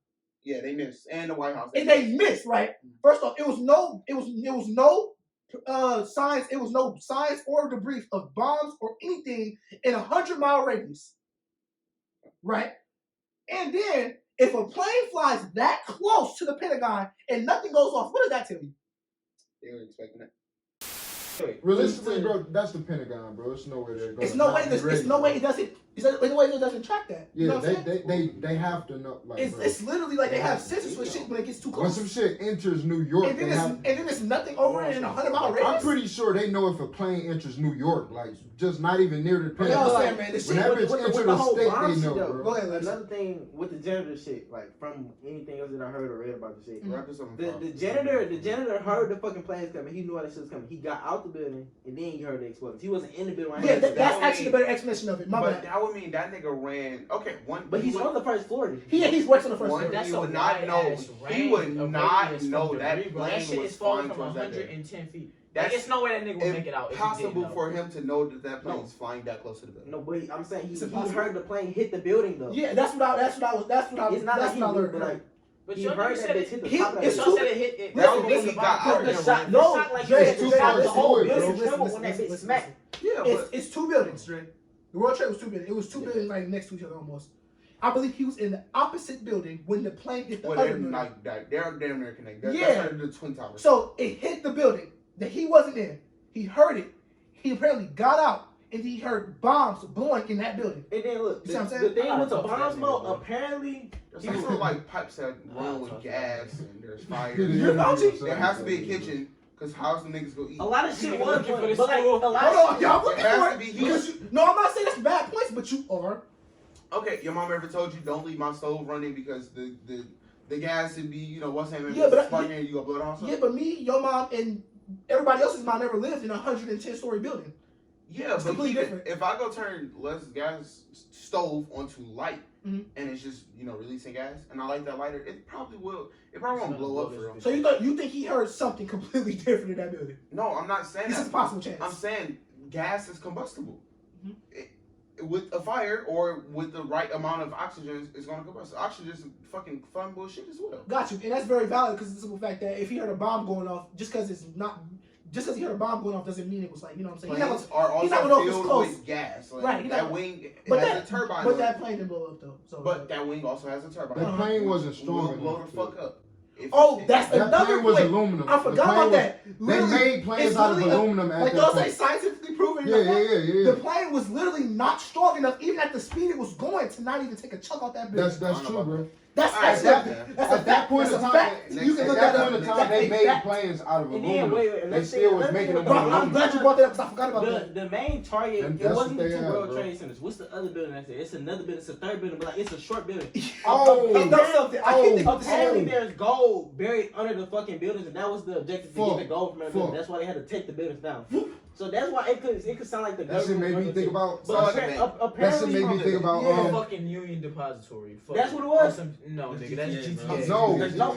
Yeah, they missed, and the White House. They missed, right? First off, it was no signs. It was no signs or debris of bombs or anything in a 100-mile radius, right? And then, if a plane flies that close to the Pentagon and nothing goes off, what does that tell you? They were expecting it. Realistically, bro, that's the Pentagon, bro. It's no way they're going. It's no way it doesn't. There's no way it doesn't track that. Yeah, you know what they have to know. Like, it's literally like they have sensors for shit when it gets too close. When some shit enters New York, and then there's nothing over it in a 100-mile radius. I'm pretty sure they know if a plane enters New York, like just not even near the Pentagon. Like, man, when that bitch enters the state, they know, bro. Go ahead. Another thing with the janitor shit, like from anything else that I heard or read about the shit. The janitor heard the fucking planes coming. He knew how the shit was coming. He got out the building and then he heard the explosions. He wasn't in the building. Yeah, that's actually the better explanation of it. My bad. That would mean that nigga ran. Okay, but he's on the first floor. He's working on the first floor. He would not know. He would not know that plane was falling from 110 feet. That's it's no way that nigga would make it out. Possible for him to know that plane is flying that close to the building. No, but I'm saying he heard the plane hit the building though. Yeah, that's what I was. It's not like he learned, but like. But you heard that bitch hit the top of that. It's said it hit. That was he got out the shot. No, the whole building trembled when that bitch smacked. Yeah, it's two buildings, Dre. The World Trade was two buildings. It was two buildings like next to each other almost. I believe he was in the opposite building when the plane hit the other building. They're damn near connected. Yeah. That's the Twin Towers. So it hit the building that he wasn't in. He heard it. He apparently got out. And he heard bombs blowing in that building. And then look, the thing with the bombs, apparently he feel like pipes that run with gas and there's fire. There has to be a kitchen. Cause how's the niggas go eat? A lot of shit was, but like a lot of shit. Y'all looking for it. No, I'm not saying that's bad points, but you are. Okay, your mom ever told you don't leave my stove running because the gas would be, what's happening? Yeah, but and you go blow the house up? Yeah, but me, your mom, and everybody else's mom never lived in a 110-story building. Yeah, it's completely different. If I go turn less gas stove onto light and it's just releasing gas and I light that lighter, it probably won't blow up for real. So you think he heard something completely different in that building? No, I'm not saying this is a possible chance. I'm saying gas is combustible. With a fire or with the right amount of oxygen, it's going to combust. Oxygen is fucking fun bullshit as well. Got you, and that's very valid because it's the simple fact that if he heard a bomb going off, just because he heard a bomb going off doesn't mean it was like, you know what I'm saying? Planes are also filled with gas. Like, right. That wing has a turbine. But that plane didn't blow up though. So but that wing also has a turbine. The plane wasn't strong enough. Blow the fuck up. That's another plane was aluminum. I forgot about that. They made planes out of aluminum at like that those say scientifically proven. Yeah. The plane was literally not strong enough, even at the speed it was going, to not even take a chunk off that building. That's true, bro. That's at that point in time. You can look at that. They made planes out of aluminum. They still was making them. I'm glad you brought that up because I forgot about that. The main target, it wasn't the two World Trade Centers. What's the other building that's there? It's another building. It's a third building, but like it's a short building. Apparently there's gold buried under the fucking buildings, and that was the objective to get the gold from that building. That's why they had to take the buildings down. So that's why it could sound like the government. That shit made me think about. That shit made me think about. Fucking Union Depository. That's what it was. No, nigga, that's GTA.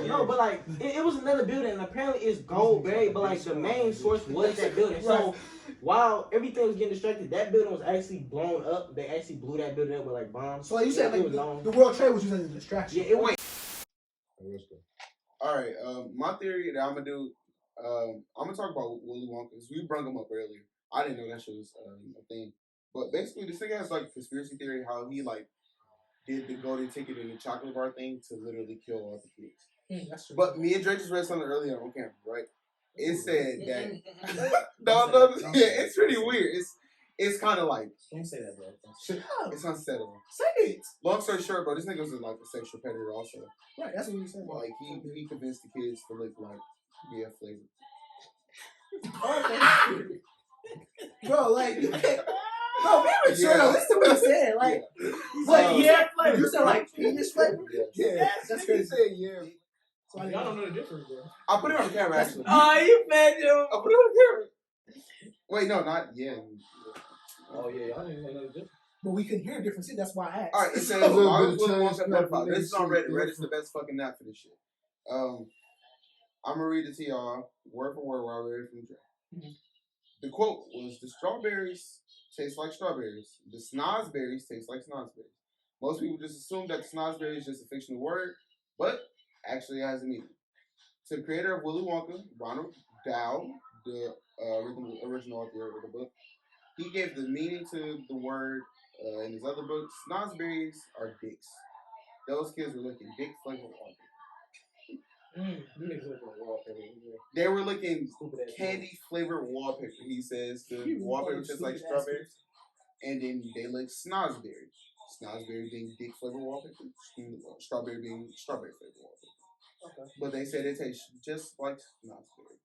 No, but like it was another building, and apparently it's gold buried, but like the main source was that building. So while everything was getting distracted, that building was actually blown up. They actually blew that building up with like bombs. So like you said, like the World Trade was used as a distraction. Yeah, it was. All right, my theory that I'm gonna do. I'm gonna talk about Willy Wonka because we brought him up earlier. I didn't know that shit was a thing, but basically this thing has like a conspiracy theory how he like did the golden ticket and the chocolate bar thing to literally kill all the kids. That's true. But me and Drake just read something earlier on camera, right? It said that no, it's pretty weird. It's kind of like don't say that, bro. It's unsettling. Say it. Long story short, bro, this nigga was like a sexual predator also. Right, that's what you said. Like he convinced the kids to live like BF flavor. Bro, like Bro, we were trying to listen to what you said. Like, flavor. You said like penis flavor? Yeah. That's crazy. He said yeah. So y'all don't know the difference, bro. I'll put it on the camera, actually. Oh, you fed him. I'll put it on the camera. Wait, no, not yeah. Oh yeah, I didn't know the difference. But we couldn't hear a difference. See, that's why I asked. Alright, it says, I was Willy Wonka pedophile. This is on Reddit. Reddit's the best fucking app for this shit. I'm gonna read it to y'all word for word while we're from Dre. Mm-hmm. The quote was, "The strawberries taste like strawberries. The snozberries taste like snozberries." Most people just assume that the snozberry is just a fictional word, but actually it has a meaning. To the creator of Willy Wonka, Ronald Dahl, the original author of the book, he gave the meaning to the word in his other book. Snozberries are dicks. Those kids were looking dick flavored wallpaper. They were looking candy flavored wallpaper. He says the wallpaper tastes like strawberries, and then they lick snozberry. Snozberry being dick flavored wallpaper, strawberry being strawberry flavored wallpaper. Okay. But they said it tastes just like snozberry.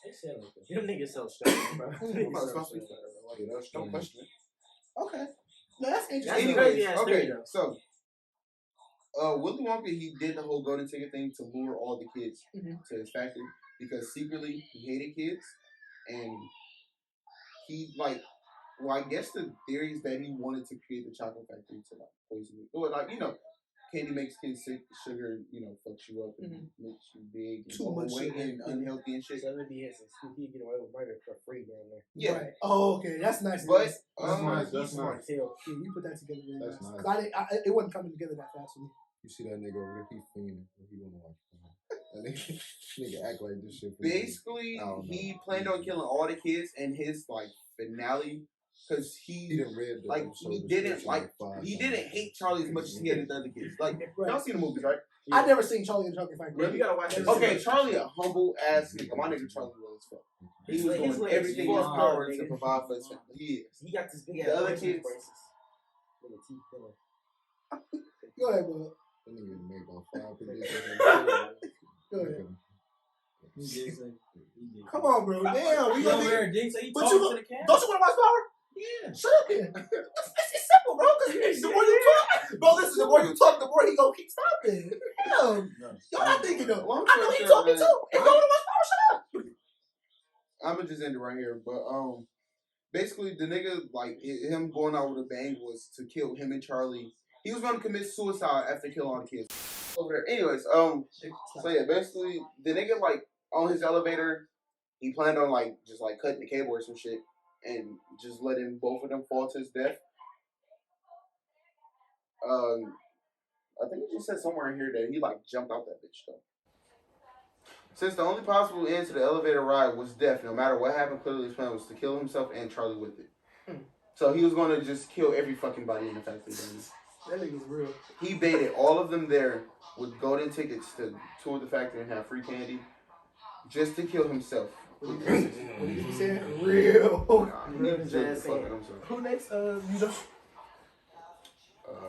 They said like that. Them niggas so strange, bro. Don't question it. Okay. No, that's interesting. Anyways, okay, so Willy Wonka, he did the whole golden ticket thing to lure all the kids to his factory because secretly he hated kids, and he I guess the theory is that he wanted to create the chocolate factory to poison you, or candy makes kids sick, sugar fucks you up and makes you big, and too much weight and unhealthy and shit. So let me get some he get away with murder for free down there. Yeah. Right. Oh, okay, that's nice. But That's nice. That's nice. Yeah, you put that together really That's nice. It wasn't coming together that fast for me. You see that nigga over there? He's fiending. He wanna watch that nigga act like this shit. Basically, he planned on killing all the kids, and his finale, because he didn't hate Charlie as much as he hated the other kids. Y'all seen the movies, right? Yeah. I've never seen Charlie and the Chocolate Factory. Bro, you gotta watch it. Okay, Charlie a humble ass nigga. My nigga Charlie was as fuck. He was doing everything in his power to provide for his family. He is. He got this big ass. The other kids. Go ahead, bro. That nigga made about 5 predictions. Go ahead. Come on, bro. Damn, we gonna wear a dick, so you but talking you to the camera. don't you want to watch Power? Yeah. Shut up, then. It's simple, bro. Because the more you talk, bro, listen. The more you talk, the more he gonna keep stopping. Damn, y'all not thinking though. I know he talking too. If you want to watch Power, shut up. I'm gonna just end it right here, but basically the nigga him going out with a bang was to kill him and Charlie. He was gonna commit suicide after killing all the kids over there. Anyways, so yeah, basically the nigga on his elevator, he planned on just cutting the cable or some shit and just letting both of them fall to his death. I think he just said somewhere in here that he jumped out that bitch though. Since the only possible end to the elevator ride was death, no matter what happened, clearly his plan was to kill himself and Charlie with it. So he was gonna just kill every fucking body in the factory. That nigga's real. He baited all of them there with golden tickets to tour the factory and have free candy, just to kill himself. What did you say? Real. Who next? You know.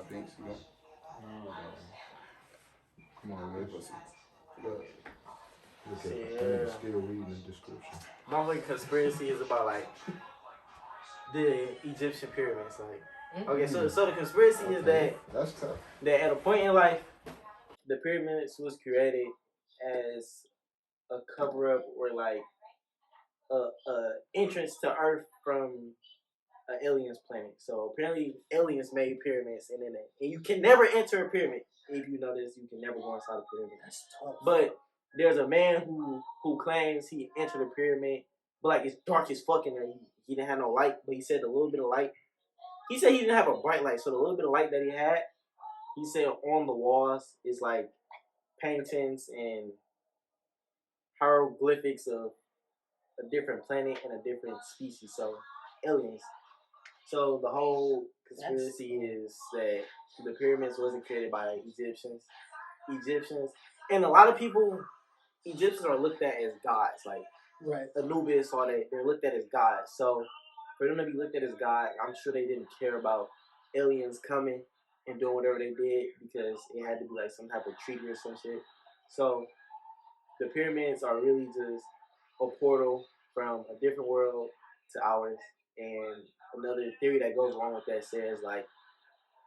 Binks, you know. Come on, man. Look at still reading the description. My conspiracy is about the Egyptian pyramids. Okay, so the conspiracy is that that's tough. That at a point in life, the pyramids was created as a cover up or a entrance to Earth from an aliens planet. So apparently aliens made pyramids, and you can never enter a pyramid. If you know this, you can never go inside a pyramid. That's tough. But there's a man who claims he entered a pyramid, but it's dark as fuck in there. He didn't have no light, but he said a little bit of light. He said he didn't have a bright light, so the little bit of light that he had, he said on the walls is paintings and hieroglyphics of a different planet and a different species, so aliens. So the whole conspiracy is that the pyramids wasn't created by Egyptians, and a lot of people, Egyptians are looked at as gods, right. Anubis, all that. They're looked at as gods. So for them to be looked at as God, I'm sure they didn't care about aliens coming and doing whatever they did because it had to be some type of treaty or some shit. So the pyramids are really just a portal from a different world to ours, and another theory that goes along with that says like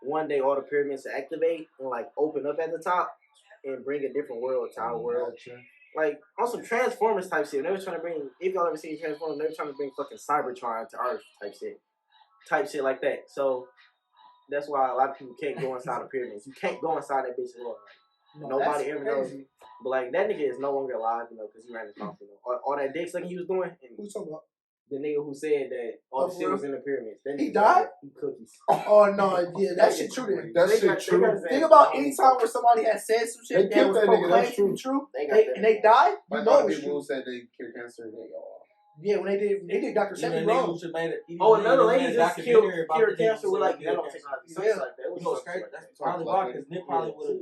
one day all the pyramids will activate and like open up at the top and bring a different world to our world. Like on some Transformers type shit. They were trying to bring, if y'all ever seen Transformers, they were trying to bring fucking Cybertron to Earth type shit like that. So that's why a lot of people can't go inside the pyramids. You can't go inside that bitch alone. Like, nobody ever knows. But like that nigga is no longer alive, because he ran his mouth. All that dick sucking he was doing. And who you talking about? the nigga who said that all the shit was in the pyramids. He died? He cookies. Oh no, yeah, that shit true then. That shit true. Think about any time where somebody has said some shit that was proclaimed to be true, and they died. You know it's true. Said they cured cancer. Yeah, when they did Dr. Sebi wrong. Another lady just cured cancer with like nanotechnology. Something like that. It was crazy. That's probably why, because Nick probably would have.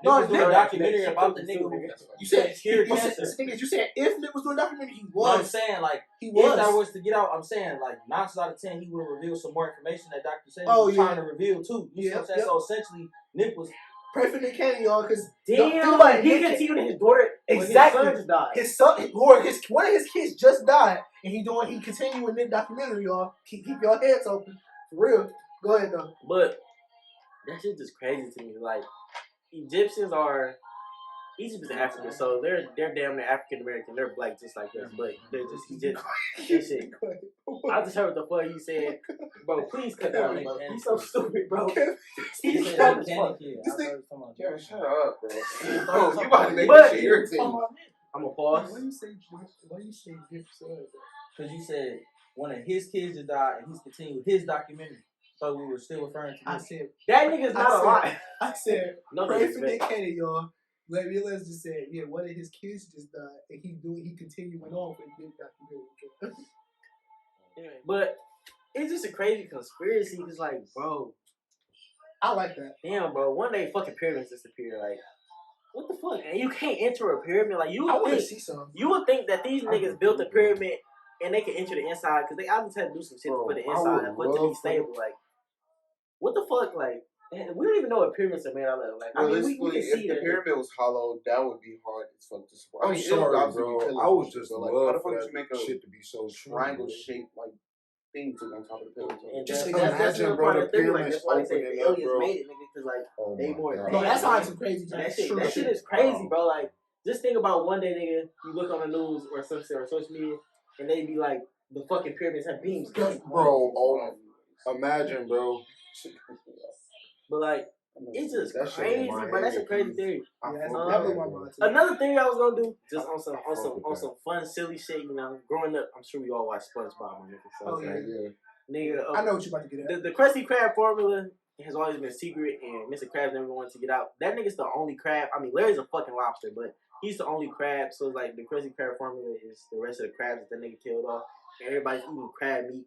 No, Nick a documentary about the nigga who you said cured the cancer. thing is, you said if Nick was doing a documentary, he No, I'm was. saying like He if was. that was to get out, I'm saying like 9 out of 10 he would have revealed some more information that Dr. Sebi was trying to reveal too. You see what I'm saying? So essentially, Nick was. Pray for Nick Cannon, y'all, because he continued his daughter. Exactly. His son died. His son, or one of his kids just died, and he continued with Nick documentary, y'all. Keep your heads open, for real. Go ahead though. But that shit just crazy to me. Like Egypt is African, so they're damn near African American. They're black just like us, but they're just Egyptian. That shit. I just heard what the fuck he said, bro. Please cut that, bro. He's so stupid, bro. He's dumb as fuck. Shut up, bro. You about to make But- shit irritating. I'm a pause. Why you say different? Because you said one of his kids just died and he's continuing with his documentary. So we were still referring to I this. said, That nigga's not alive. I said, No pray for disrespect. Nick Cannon, y'all. Let just said, yeah, one of his kids just died, and he continued on with Nick documentary. Anyway, but it's just a crazy conspiracy. It's like, bro, I like that. damn, bro. One day, fucking pyramids disappear. Like, what the fuck? And you can't enter a pyramid. Like, I want to see some. you would think that these niggas built a pyramid and they can enter the inside because they obviously had to do some shit for the inside and for it to be stable. Like, what the fuck? Like, we don't even know what pyramids are made out of. Like, I mean, we can if see the that. pyramid was hollow, that would be hard as fuck to support. I'm sorry, bro. I was just like, love how the for fuck that you make a shit to be so triangle shaped like thing to on top of the pyramid? And Just that's imagine, another bro, part the of the thing. Like, pyramids that's why they say opening the up, aliens bro. made it, nigga, because like Oh they my more. God. No, that's not some crazy. That True shit is crazy, bro. Like, just think about one day, nigga, you look on the news or some shit or social media, and they be like, the fucking pyramids have beams. Bro, imagine, bro. But like, it's just That shit crazy, in my bro. That's a head. crazy theory. Yeah, that's fuck definitely with my that, mind too. Another thing I was gonna do, just on some fuck with that. fun, silly shit, you know. Growing up, I'm sure we all watched SpongeBob, nigga. So Oh, it's yeah. like, nigga, I know what you about to get at. the Krusty Krab formula has always been secret, and Mr. Krabs never wanted to get out. That nigga's the only crab. I mean, Larry's a fucking lobster, but he's the only crab. So it's like the Krusty Krab formula is the rest of the crabs that the nigga killed off, and everybody's eating crab meat.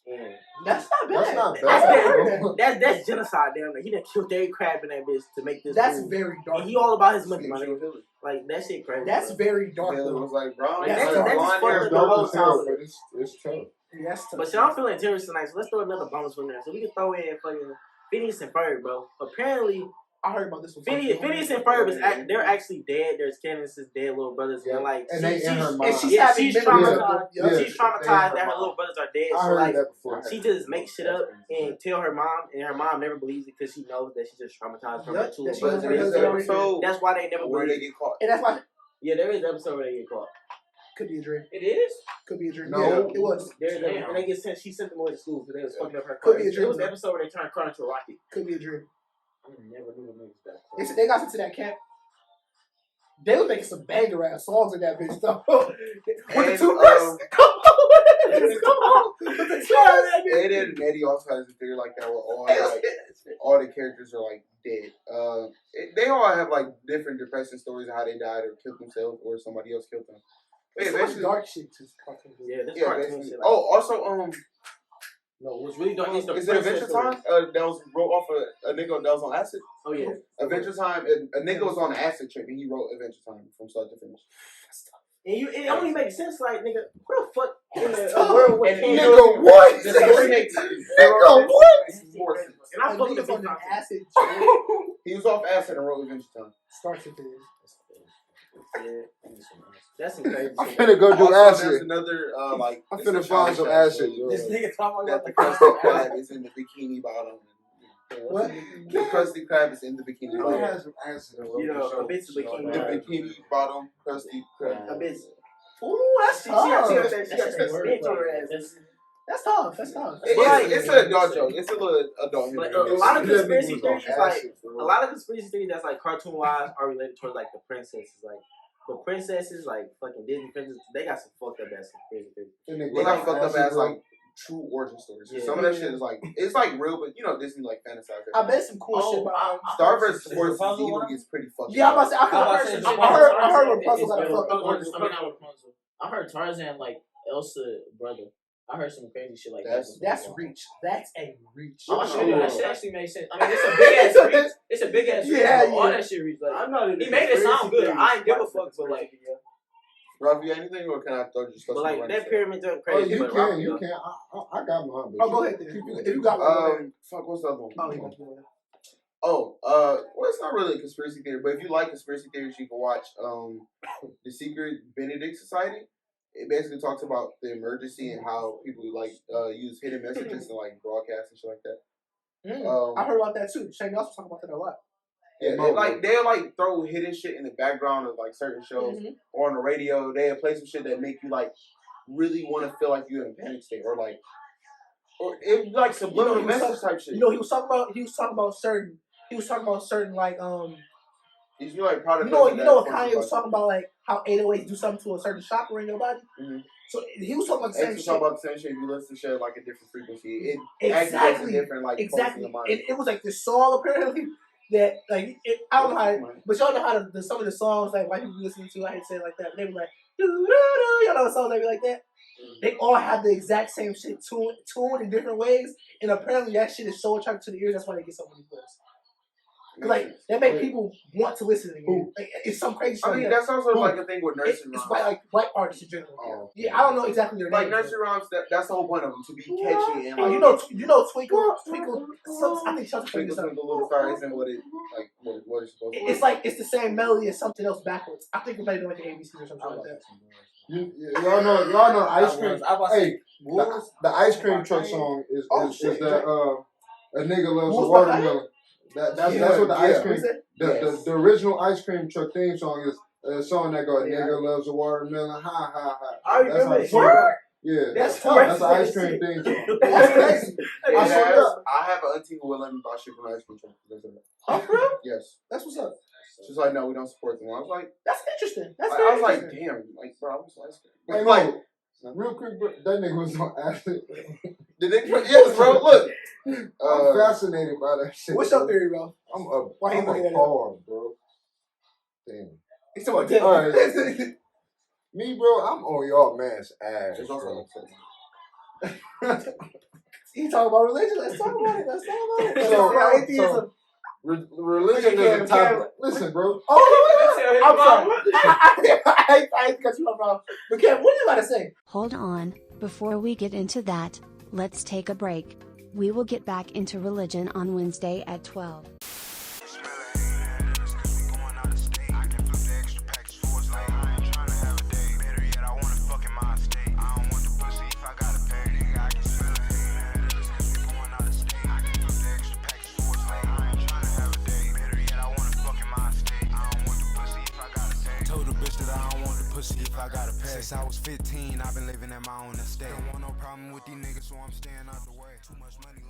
And That's not bad. That's not that's bad, bro. that's genocide, damn. Like, he done killed every crab in that bitch to make this. That's food. very dark. And he all about his money, my nigga. Like that shit crazy. That's bro. very dark. It Though. was like, bro, Like, that's that's dark. just fucked up the Dark whole as hell, time. but it's tough. Yeah, that's tough. But shit, I'm feeling terrorist tonight, so let's throw another bonus in there. So we can throw in fucking Phineas and Ferb, bro. Apparently, I heard about this one. Phineas and Ferb they're actually dead. There's Candace's dead little brothers, Yeah. and like And they in her And mind. she's Yeah, having she's memories of traumatized. them. Yeah. She's traumatized that her little brothers are dead. I So heard like, that before. she just makes shit up and tell her mom, and her mom never believes it because she knows that she's just traumatized from her Yep, two that little she brothers. knows And her it's husband so- already That's why they never where believe they it. get caught. And that's why Yeah, there is an episode where they get caught. could be a dream. It is. Could be a dream. No. Yeah, it was. There's a, Damn. and they get sent. She sent them away to school because they was fucking up her Could car. be a It dream, was the though. episode where they turned car into a rocket. Could be a dream. I never knew niggas that. They said they got into that camp. They was making some banger ass songs in that bitch though. With the And, toothbrush. Come on. Come on. With the toothbrush. Ed, Ed and Eddie also has a theory like that where all the characters are like dead. They all have like different depressing stories of how they died or killed themselves or somebody else killed them. It's Yeah, so much basically, dark shit to cartoons. Yeah, this yeah, cartoon basically. shit. Like, Also, no, what's really dark is the is it princess Adventure story. Time? That was wrote off a nigga that was on acid. Oh yeah. Adventure Time. A nigga was on an acid trip and he wrote Adventure Time from start to finish. And it only makes sense, like, nigga, what the fuck in a world where And can't Nigga, what? The story makes Nigga, what? more sense. And I'm fucking Niggas the on big an concept. acid trip He was off acid and wrote Adventure Time. starts to finish. That's some crazy I'm shit. finna go do Also, there's acid. another like. I'm it's finna a find some challenge acid. show This nigga talking that about the the Krusty Krab is in the bikini bottom. What? The Krusty Krab is in the bikini I bottom. had some acid. You know, a bitch bikini. The bikini bottom Krusty Krab. A bitch. Ooh, that's She tough. got that stench on her ass. That's tough. That's tough. It's an adult joke. It's a little adult humor. Like, a lot of This conspiracy nigga was theories on is like acid, bro. a lot of conspiracy theories that's like cartoon wise are related towards like the princesses. Like the princesses, like fucking Disney princesses, they got some fucked up ass conspiracy theories. They got fucked up as bro. like true origin stories. Yeah. Some of that shit is like it's like real, but you know Disney like fantasized. I bet some cool shit about Star vs. Is Forces Rapunzel evil one? gets pretty fucking. Yeah, I'm about to say, I heard Rapunzel got a fucked up. I heard Tarzan like Elsa brother. I heard some crazy shit like That's- that. That's reach. That's a reach. Oh, shit, Yeah. that shit actually makes sense. I mean, it's a big ass reach. It's a big ass reach. Yeah, but all yeah. that shit reach. Like, I'm not. he made it sound good. I ain't give a fuck, but like, Rob, you got anything or can I throw just? but like that pyramid jump Oh, crazy. you but can, Rocky, you though. can. I got mine. Oh, go ahead. Then. If you got one. Fuck, what's the other one? Oh, you got one. Well, it's not really a conspiracy theory, but if you like conspiracy theories, you can watch The Secret Benedict Society. It basically talks about the emergency and how people like use hidden messages and like broadcast and shit like that. I heard about that too. Shane Nelson talking about that a lot. Yeah, they'll like throw hidden shit in the background of like certain shows or on the radio. They'll play some shit that make you like really want to feel like you're in a panic state or it like subliminal message type shit. You know, he was talking about certain like He's like proud of you know what Kanye was talking about, like how 808s do something to a certain chakra in your body. Mm-hmm. So he was talking about the same shit. Talk about the same shit. If you listen to shit like a different frequency, it Exactly. activates a different like focus in the mind. It was like this song apparently that like I don't know how, but y'all know how some of the songs like white people listening to. I hate to say it like that, but they were like y'all know the songs that be like that. They all have the exact same shit tuned in different ways, and apparently that shit is so attractive to the ears. That's why they get so many plays. Like that make people want to listen to it. Like, it's some crazy shit. I mean, that's also like a thing with nursery It's rhymes. by like white artists in general. Oh, Yeah, I don't know exactly their like names. nursery rhymes. That's the whole point of them, to be catchy and like. You know, Twinkle. I think Shelter Twinkle, Twinkle. twinkle, little star isn't what it like. What it's supposed to be. It's like it's the same melody as something else backwards. I think it might be like the ABC or something like that. Y'all know ice cream. Hey, the ice cream truck song is that a nigga loves a watermelon. That's what the ice cream. The original ice cream truck theme song is a song that goes, "Nigga loves a watermelon, ha ha ha." I remember that. Yeah, That's the ice cream theme song. That's crazy. I have an auntie who will let me buy shit from the ice cream truck. Oh, for real? Yes. That's what's up. She's like, no, we don't support them. I was like, That's interesting. I was like, damn, like, bro, I was ice cream. Hey, Like, real quick, bro, that nigga was on acid. the nigga, yes, bro, look. I'm fascinated by that shit. What's your theory, bro? I'm looking at appalled, bro. Damn. It's about that. All right. Me, bro, I'm on y'all man's ass, It's bro. also You talk about religion? Let's talk about it. So, Atheism. Religion is a topic. Listen, bro. Oh, I'm sorry. I hate to cut you off, bro. But Kev, what do you got to say? Hold on, before we get into that, let's take a break. We will get back into religion on Wednesday at 12. If I got a pay. Since I was 15, I've been living at my own estate. Don't want no problem with these niggas, so I'm staying out the way. Too much money.